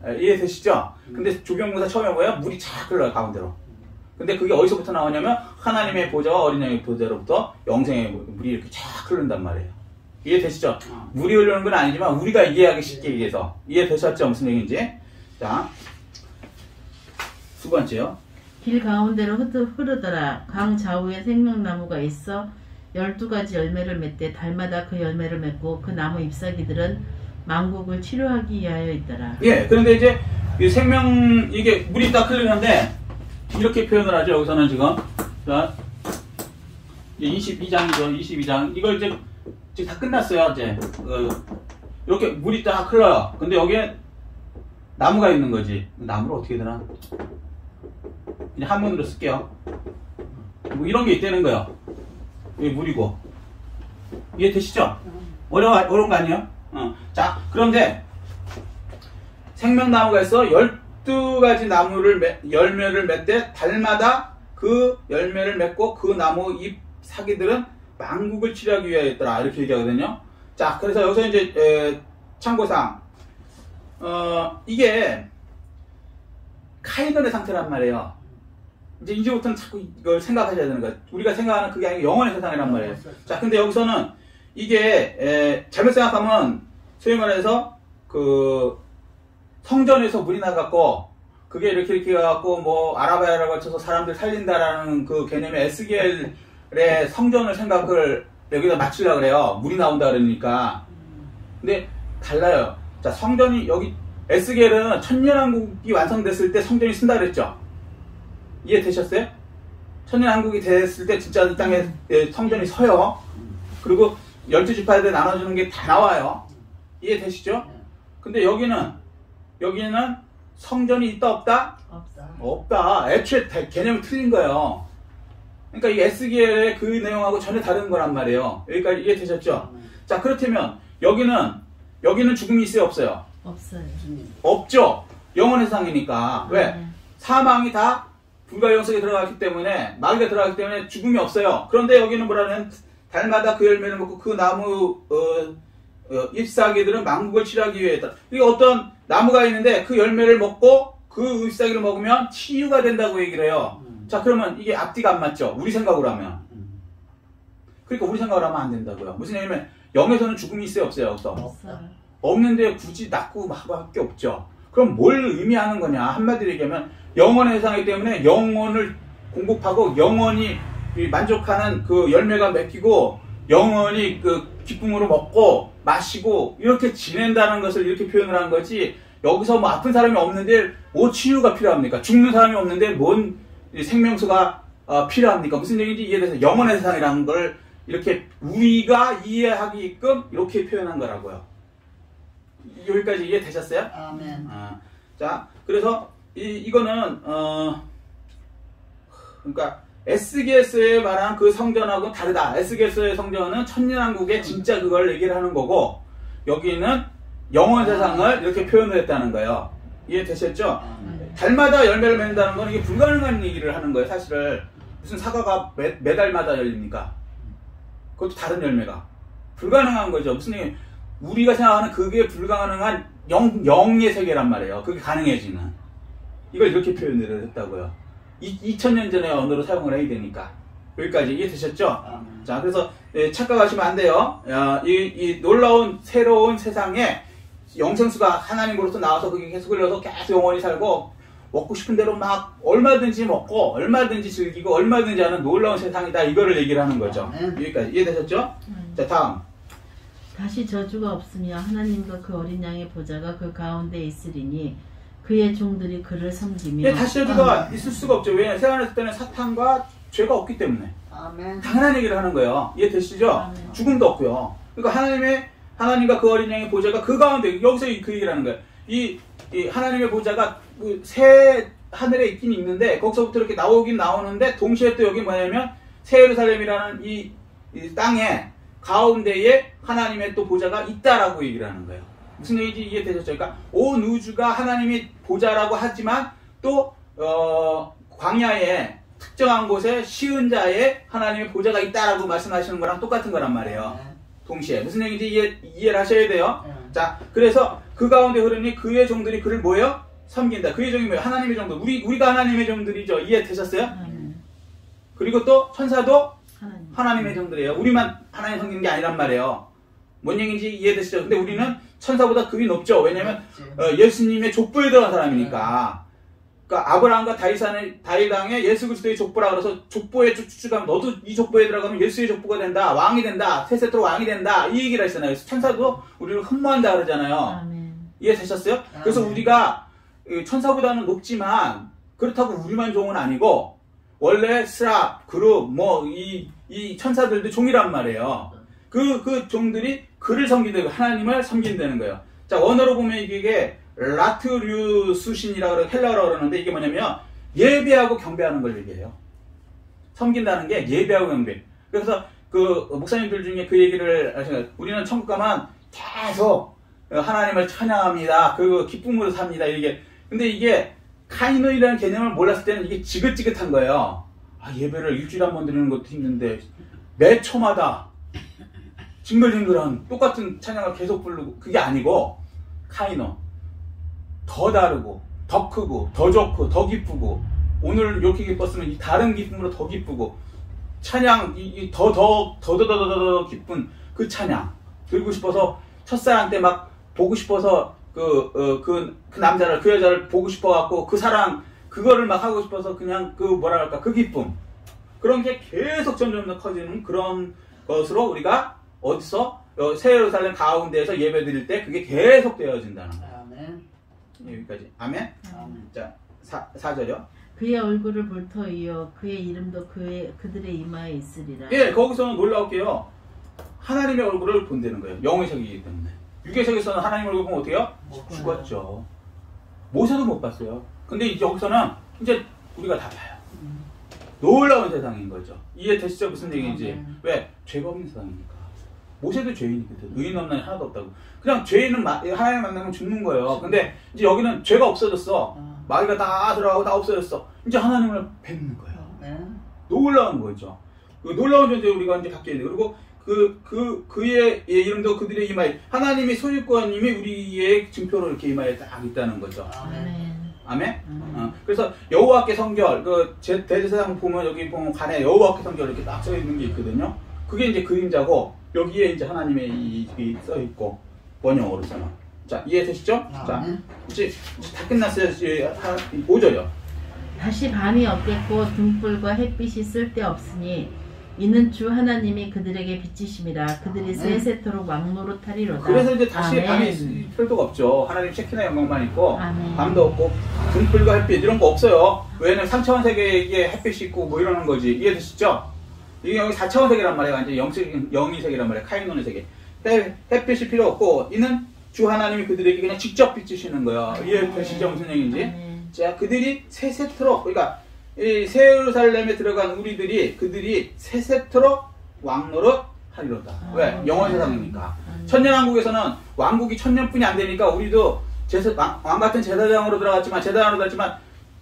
이해되시죠? 근데 조경공사 처음에 뭐예요? 물이 쫙 흘러요, 가운데로. 근데 그게 어디서부터 나오냐면 하나님의 보좌와 어린 양의 보좌로부터 영생의 물이 이렇게 쫙 흐른단 말이에요. 이해되시죠? 물이 흐르는 건 아니지만 우리가 이해하기 쉽게 얘기해서 이해되셨죠? 무슨 얘기인지. 자, 두 번째요. 길 가운데로 흐르더라. 강 좌우에 생명나무가 있어 12가지 열매를 맺되 달마다 그 열매를 맺고 그 나무 잎사귀들은 만국을 치료하기 위하여 있더라. 예, 그런데 이제 이 이게 물이 딱 흐르는데 이렇게 표현을 하죠. 여기서는 지금. 자, 22장이죠. 22장. 이걸 이제 다 끝났어요. 이제 이렇게 물이 딱 흘러요. 근데 여기에 나무가 있는 거지. 나무를 어떻게 되나? 그냥 한문으로 쓸게요. 뭐 이런 게 있다는 거예요. 여기 물이고. 이해되시죠? 어려운 거 아니에요? 자, 그런데 생명나무가 있어 12가지 열매를 맺되 달마다 그 열매를 맺고 그 나무 잎 사기들은 만국을 치료하기 위하여 있더라. 이렇게 얘기하거든요. 자, 그래서 여기서 이제 참고사항 이게 카이던의 상태란 말이에요. 이제부터는 자꾸 이걸 생각하셔야 되는 거예요. 우리가 생각하는 그게 아니고 영원의 세상이란 말이에요. 자, 근데 여기서는 이게 잘못 생각하면 소위 말해서 성전에서 물이 나갖고 그게 이렇게 해갖고 뭐 아라바야라고 쳐서 사람들 살린다라는 그 개념의 에스겔의 성전을 생각을 여기다 맞추려고 그래요. 물이 나온다 그러니까. 근데 달라요. 자, 성전이 여기 에스겔은 천년왕국이 완성됐을 때 성전이 쓴다 그랬죠. 이해되셨어요? 천년왕국이 됐을 때 진짜 이 땅에 성전이 서요. 그리고 12지파에 나눠주는 게 다 나와요. 이해되시죠? 근데 여기는 성전이 있다 없다? 없다. 없다. 애초에 개념이 틀린 거예요. 그러니까 이 에스겔의 그 내용하고 전혀 다른 거란 말이에요. 여기까지 이해되셨죠? 자, 그렇다면 여기는 죽음이 있어요 없어요? 없어요. 없죠. 영혼의 세상이니까. 왜? 사망이 다 불가영성에 들어갔기 때문에, 마귀가 들어갔기 때문에 죽음이 없어요. 그런데 여기는 뭐라는, 달마다 그 열매를 먹고 그 나무 잎사귀들은 만국을 치료하기 위해 했다. 이게 어떤 나무가 있는데 그 열매를 먹고 그 잎사귀를 먹으면 치유가 된다고 얘기를 해요. 자, 그러면 이게 앞뒤가 안 맞죠? 우리 생각으로 하면. 그러니까 우리 생각으로 하면 안 된다고요. 무슨 얘기냐면 영에서는 죽음이 있어요 없어요? 없어요. 없는데 굳이 낳고 할 게 없죠. 그럼 뭘 의미하는 거냐? 한마디로 얘기하면 영혼의 세상이기 때문에 영혼을 공급하고 영혼이 만족하는 그 열매가 맺히고 영혼이 그 기쁨으로 먹고 마시고 이렇게 지낸다는 것을 이렇게 표현을 한 거지. 여기서 뭐 아픈 사람이 없는데 뭐 치유가 필요합니까? 죽는 사람이 없는데 뭔 생명수가 필요합니까? 무슨 얘기인지 이해돼서 영혼의 세상이라는 걸 이렇게 우리가 이해하게끔 이렇게 표현한 거라고요. 여기까지 이해되셨어요? 아멘. 자, 그래서 이거는 그러니까 에스겔서에 말한 그 성전하고는 다르다. 에스겔서의 성전은 천년왕국의 진짜 그걸 얘기를 하는 거고 여기는 영원 세상을 이렇게 표현을 했다는 거예요. 이해되셨죠? 달마다 열매를 맺는다는 건 이게 불가능한 얘기를 하는 거예요. 사실은 무슨 사과가 매달마다 열립니까? 그것도 다른 열매가 불가능한 거죠. 무슨 얘기? 우리가 생각하는 그게 불가능한 영의 세계란 말이에요. 그게 가능해지는. 이걸 이렇게 표현을 했다고요. 2000년 전의 언어로 사용을 해야 되니까. 여기까지 이해되셨죠? 자, 그래서 착각하시면 안 돼요. 이 놀라운 새로운 세상에 영생수가 하나님으로부터 나와서 그게 계속 흘러서 계속 영원히 살고 먹고 싶은 대로 막 얼마든지 먹고 얼마든지 즐기고 얼마든지 하는 놀라운 세상이다. 이거를 얘기를 하는 거죠. 여기까지 이해되셨죠? 자, 다음. 다시 저주가 없으며 하나님과 그 어린 양의 보좌가 그 가운데 있으리니 그의 종들이 그를 섬기며. 다시 저주가 있을 수가 없죠. 왜냐하면 세상에 때는 사탄과 죄가 없기 때문에. 아멘. 당연한 얘기를 하는 거예요. 이해되시죠? 아멘. 죽음도 없고요. 그러니까 하나님과 그 어린 양의 보좌가 그 가운데, 여기서 그 얘기를 하는 거예요. 이 하나님의 보좌가 새 하늘에 있긴 있는데 거기서부터 이렇게 나오긴 나오는데 동시에 또 여기 뭐냐면 새 예루살렘이라는 이 땅에 가운데에 하나님의 또 보좌가 있다라고 얘기를 하는 거예요. 무슨 얘기인지 이해되셨죠? 그러니까 온 우주가 하나님이 보좌라고 하지만 또 광야에 특정한 곳에 쉬은 자에 하나님의 보좌가 있다라고 말씀하시는 거랑 똑같은 거란 말이에요. 동시에 무슨 얘기인지 이해를 하셔야 돼요. 자, 그래서 그 가운데 흐르니 그의 종들이 그를 뭐예요? 섬긴다. 그의 종이 뭐예요? 하나님의 종들. 우리가 하나님의 종들이죠. 이해되셨어요? 그리고 또 천사도 하나님의 종들이에요. 우리만 하나님 섬기는 게 아니란 말이에요. 뭔 얘기인지 이해되시죠? 근데 우리는 천사보다 급이 높죠. 왜냐면 예수님의 족보에 들어간 사람이니까. 그러니까 아브라함과 다윗왕의 예수 그리스도의 족보라 그래서 족보에 쭉쭉하면 너도 이 족보에 들어가면 예수의 족보가 된다. 왕이 된다. 세세토록 왕이 된다. 이 얘기를 하시잖아요. 그래서 천사도 우리를 흠모한다 그러잖아요. 아멘. 이해되셨어요? 그래서 우리가 천사보다는 높지만 그렇다고 우리만 종은 아니고 원래 스랍, 그룹, 이 천사들도 종이란 말이에요. 그 종들이 그를 섬긴다고 하나님을 섬긴다는 거예요. 자, 원어로 보면 이게 라트류수신이라고 헬라어라고 그러는데 이게 뭐냐면 예배하고 경배하는 걸 얘기해요. 섬긴다는 게 예배하고 경배. 그래서 그 목사님들 중에 그 얘기를 하시는 우리는 천국 가면 계속 하나님을 찬양합니다. 그 기쁨으로 삽니다. 이게 근데 이게 카이노이라는 개념을 몰랐을 때는 이게 지긋지긋한 거예요. 예배를 일주일에 한 번 드리는 것도 힘든데 매 초마다 징글징글한 똑같은 찬양을 계속 부르고 그게 아니고 카이노 더 다르고 더 크고 더 좋고 더 기쁘고 오늘 이렇게 기뻤으면 이 다른 기쁨으로 더 기쁘고 찬양 더 기쁜 그 찬양 들고 싶어서 첫사랑 때 막 보고 싶어서 그 남자를 그 여자를 보고 싶어갖고 그 사랑 그거를 막 하고 싶어서 그냥 그 기쁨 그런 게 계속 점점 더 커지는 그런 것으로 우리가 어디서 새 예루살렘 가운데에서 예배 드릴 때 그게 계속 되어진다는 거예요. 아멘. 여기까지. 아멘? 아멘. 자, 4절이요. 그의 얼굴을 볼 터이요 그의 이름도 그들의 이마에 있으리라. 예, 거기서는 놀라울게요. 하나님의 얼굴을 본다는 거예요. 영의 세계이기 때문에. 육의 세계에서는 하나님 얼굴 보면 어떻게 해요? 죽었죠. 모세도 못 봤어요. 근데 이제 여기서는 이제 우리가 다 봐요. 놀라운 세상인 거죠. 이해되시죠? 무슨 얘기인지. 왜? 죄가 없는 세상이니까. 모세도 죄인이거든. 의인 없는 하나도 없다고. 그냥 죄인은 하나님 만나면 죽는 거예요. 근데 이제 여기는 죄가 없어졌어. 마귀가 다 들어가고 다 없어졌어. 이제 하나님을 뵙는 거예요. 놀라운 거죠. 그 놀라운 존재 우리가 이제 갖게 돼요. 그리고 그의 이름도 그들의 이마에, 하나님의 소유권님이 우리의 증표로 이렇게 이마에 딱 있다는 거죠. 아멘. 그래서 여호와께 성결, 대제사장 보면 여기 보면 간에 여호와께 성결 이렇게 딱 써 있는 게 있거든요. 그게 이제 그림자고 여기에 이제 하나님의 이 써 있고 원형으로서는. 자, 이해되시죠? 자, 이제 다 끝났어요. 이제 5절이요. 다시 밤이 없겠고 등불과 햇빛이 쓸데없으니 이는 주 하나님이 그들에게 빛이심이라. 그들이 세세토록 왕노릇하리로다. 그래서 이제 다시 밤이 있을 필요가 없죠. 하나님 셰키나 영광만 있고 밤도 없고 등불과 햇빛 이런 거 없어요. 왜냐면 3차원 세계에 햇빛이 있고 뭐 이러는 거지. 이해되시죠? 이게 여기 4차원 세계란 말이에요. 완전 영의 세계란 말이에요. 카이논의 세계. 햇빛이 필요 없고 이는 주 하나님이 그들에게 그냥 직접 비추시는 거예요. 이해되시죠? 무슨 얘기인지? 자, 그들이 세세토록, 그러니까 이 새 예루살렘에 들어간 그들이 세세토록 왕노릇 하리로다. 왜? 영원 세상이니까. 천년왕국에서는 왕국이 1000년뿐이 안 되니까 우리도 왕 같은 제사장으로 들어갔지만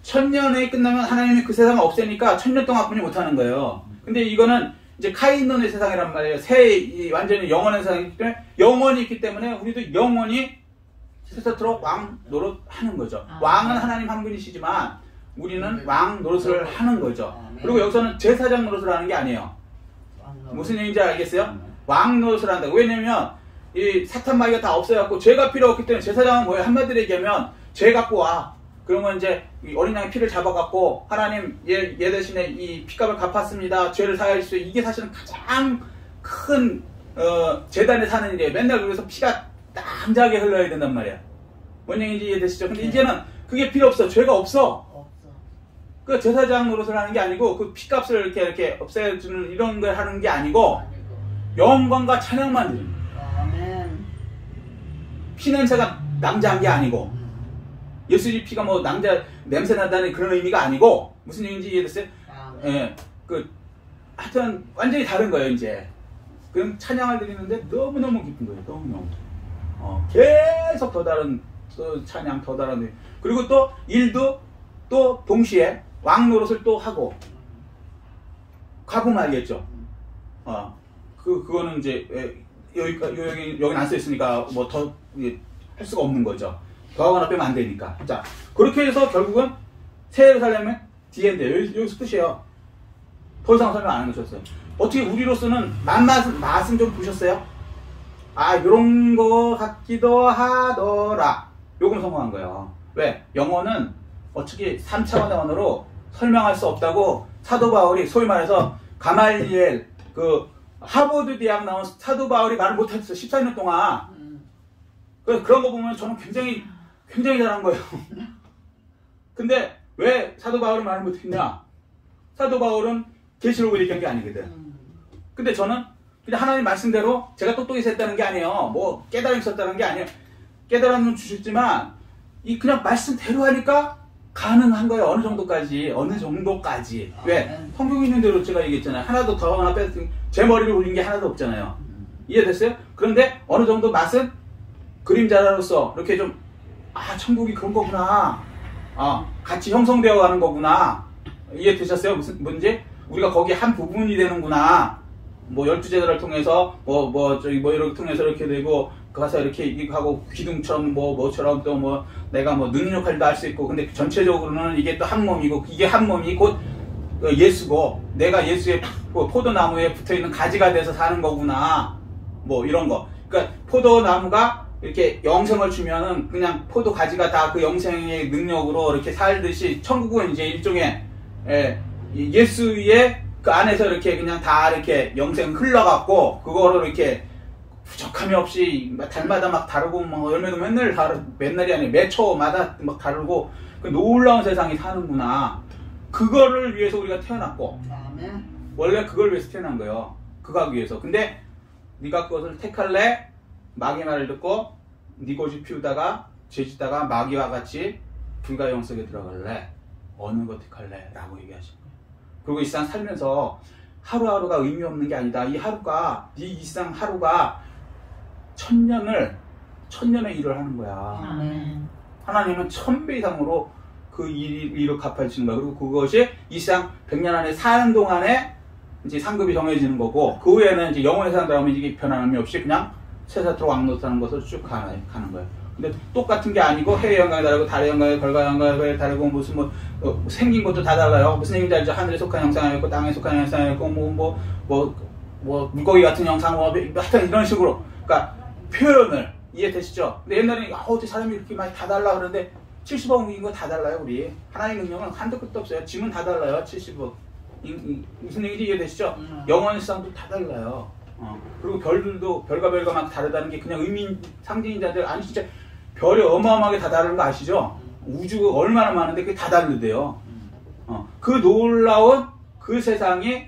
1000년이 끝나면 하나님이 그 세상을 없애니까 1000년 동안뿐이 못하는 거예요. 근데 이거는 이제 카인론의 세상이란 말이에요. 완전히 영원한 세상이기 때문에, 영원히 있기 때문에 우리도 영원히 세세토록 왕 노릇 하는 거죠. 왕은 하나님 한 분이시지만 우리는 왕 노릇을 하는 거죠. 그리고 여기서는 제사장 노릇을 하는 게 아니에요. 무슨 얘기인지 알겠어요? 왕 노릇을 한다고. 왜냐면 이 사탄 마귀가 다 없어갖고 죄가 필요 없기 때문에 제사장은 뭐예요? 한마디로 얘기하면 죄 갖고 와. 그러면 이제 어린 양의 피를 잡아갖고 하나님 얘 대신에 이 피값을 갚았습니다. 죄를 사할 수, 이게 사실은 가장 큰 재단에 사는 일이에요. 맨날 그래서 피가 땀자게 흘러야 된단 말이야. 뭔 얘기인지 이해되시죠? 근데 이제는 그게 필요 없어. 죄가 없어. 그 제사장 노릇을 하는 게 아니고 그 피값을 이렇게 없애주는 이런 걸 하는 게 아니고 영광과 찬양만 드립니다. 피 냄새가 낭자한 게 아니고 예수님 피가 뭐 냄새 난다는 그런 의미가 아니고 무슨 얘기인지 이해됐어요? 예, 하여튼 완전히 다른 거예요. 이제 그럼 찬양을 드리는데 너무너무 기쁜 거예요. 너무너무 계속 더 다른 찬양, 더 다른. 그리고 또 일도 또 동시에 왕 노릇을 또 하고 가고 말겠죠. 그거는 이제 여기 안 써 있으니까 뭐 더 할 수가 없는 거죠. 더하거나 빼면 안 되니까. 자, 그렇게 해서 결국은 새 예루살렘은 뒤엔데 여기서 끝이에요. 더 이상 설명 안 해주셨어요. 어떻게 우리로서는 맛은 좀 보셨어요? 요런 거 같기도 하더라. 요금 성공한 거예요. 왜? 영어는 어떻게 3차원의 언어로 설명할 수 없다고 사도 바울이, 소위 말해서 가말리엘, 하버드 대학 나온 사도 바울이 말을 못했어. 14년 동안. 그런 거 보면 저는 굉장히 잘한 거예요. 근데 왜 사도 바울이 말을 못했냐? 사도 바울은 계시록을 얘기한 게 아니거든. 근데 저는 그냥 하나님 말씀대로 제가 똑똑해서 했다는 게 아니에요. 뭐 깨달음이 있었다는 게 아니에요. 깨달음은 주셨지만 그냥 말씀대로 하니까 가능한 거예요. 어느 정도까지. 왜? 성경에 있는 대로 제가 얘기했잖아요. 하나도 더하거나 뺐으니 제 머리를 올린 게 하나도 없잖아요. 이해됐어요? 그런데 어느 정도 맛은 그림자로서 이렇게 좀 천국이 그런 거구나. 같이 형성되어 가는 거구나. 이해되셨어요? 문제? 우리가 거기 한 부분이 되는구나. 뭐 12제자를 통해서 이렇게 통해서 이렇게 되고 가서 이렇게 하고 기둥처럼 뭐처럼 또 내가 능력 일도 할 수 있고, 근데 전체적으로는 이게 또 한 몸이고, 이게 한 몸이 곧 예수고 내가 예수의 포도나무에 붙어있는 가지가 돼서 사는 거구나. 뭐 이런 거. 그러니까 포도나무가 이렇게 영생을 주면은 그냥 포도 가지가 다 그 영생의 능력으로 이렇게 살듯이, 천국은 이제 일종의 예수의 그 안에서 이렇게 그냥 다 이렇게 영생 흘러갔고, 그거를 이렇게 부족함이 없이 달마다 막 다르고, 열매도 맨날이 아니라 매 초마다 막 다르고, 그 놀라운 세상이 사는구나. 그거를 위해서 우리가 태어났고 아멘. 원래 그걸 위해서 태어난 거예요. 그거 하기 위해서. 근데 네가 그것을 택할래? 마귀 말을 듣고 네 고집 피우다가 죄짓다가 마귀와 같이 불가의 영 속에 들어갈래? 어느 거 택할래? 라고 얘기하신 거예요. 그리고 이 세상 살면서 하루하루가 의미 없는 게 아니다. 이 하루가, 네 일상 하루가 천년의 일을 하는 거야. 아멘. 하나님은 1000배 이상으로 그 일을 갚아주시는 거야. 그리고 그것이 이 세상 100년 안에 사는 동안에 이제 상급이 정해지는 거고, 그 후에는 이제 영원히 사는 다음에 이게 변함이 없이 그냥 세사토록 왕노릇하는 것을 쭉 가는 거예요. 근데 똑같은 게 아니고 해의 영광이 다르고 달의 영광이 별과 영광이 다르고 무슨 생긴 것도 다 달라요. 무슨 얘기인지 알죠? 하늘에 속한 형상이 있고 땅에 속한 형상이 있고 물고기 같은 형상 하여튼 이런 식으로 그러니까 표현을 이해되시죠? 근데 옛날에는 어떻게 사람이 이렇게 많이 다 달라 그러는데 70억인 거 다 달라요. 우리 하나님 능력은 한도 끝도 없어요. 짐은 다 달라요. 70억 무슨 얘기인지 이해되시죠? 영원성도 다 달라요. 그리고 별들도 별과 별과 막 다르다는 게 그냥 의미 상징인 자들 아니 진짜 별이 어마어마하게 다 다른 거 아시죠? 우주가 얼마나 많은데 그게 다 다르대요. 그 놀라운 그 세상이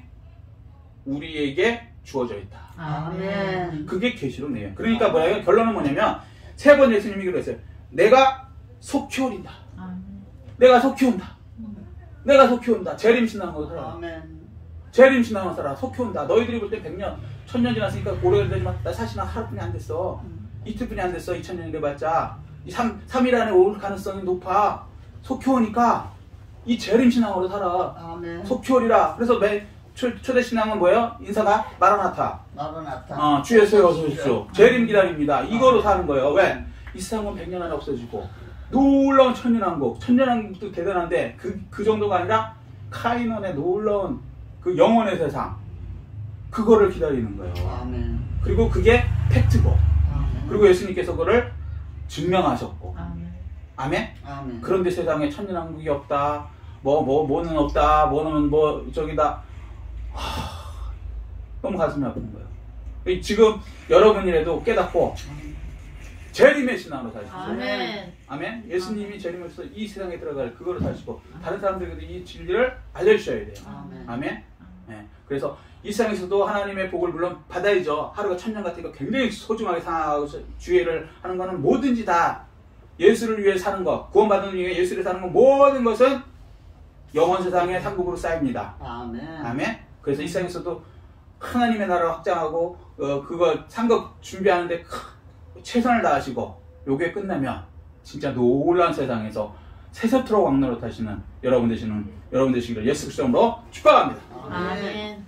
우리에게 주어져 있다. 아멘. 그게 계시록 내용. 그러니까 뭐예요? 결론은 뭐냐면 세 번 예수님이 그랬어요. 내가 속히 오린다. 내가 속히 온다. 내가 속히 온다. 재림신앙으로 살아. 아멘. 재림신앙으로 살아. 속히 온다. 너희들이 볼 때 100년, 1000년 지났으니까 오래가 되지만 나 사실 하루뿐이 안 됐어. 이틀뿐이 안 됐어. 2000년이 돼봤자. 3일 안에 올 가능성이 높아. 속히 오니까 이 재림신앙으로 살아. 아멘. 속히 오리라. 그래서 초대신앙은 뭐예요? 인사가 마라나타. 마라나타. 주 예수에 어서 오십시오. 재림 기다립니다. 이거로 사는 거예요. 왜? 이 세상은 100년 안에 없어지고 놀라운 천년왕국. 천년왕국도 대단한데 그 정도가 아니라 카이논의 놀라운 그 영혼의 세상. 그거를 기다리는 거예요. 아멘. 그리고 그게 팩트고. 아멘. 그리고 예수님께서 그거를 증명하셨고. 아멘. 아멘? 아멘. 그런데 세상에 천년왕국이 없다. 뭐는 없다. 뭐는 저기다. 너무 가슴이 아픈 거예요. 지금 여러분이라도 깨닫고 재림의 신앙으로 사시고. 아멘. 아멘. 예수님이 재림으로서 이 세상에 들어갈 그거를 사시고 다른 사람들에게도 이 진리를 알려주셔야 돼요. 아멘. 아멘. 네. 그래서 이 세상에서도 하나님의 복을 물론 받아야죠. 하루가 천년 같으니까 굉장히 소중하게 생각하고 주의를 하는 거는 뭐든지 다 예수를 위해 사는 것, 구원받는 위해 예수를 사는 것 모든 것은 영원 세상의 상급으로 쌓입니다. 아멘. 아멘. 그래서 이 세상에서도 하나님의 나라를 확장하고 그거 상급 준비하는데 최선을 다하시고 요게 끝나면 진짜 놀라운 세상에서 세세토록 왕노릇 하시는 여러분 되시기를 예수 그리스도 이름으로 축복합니다. 아멘.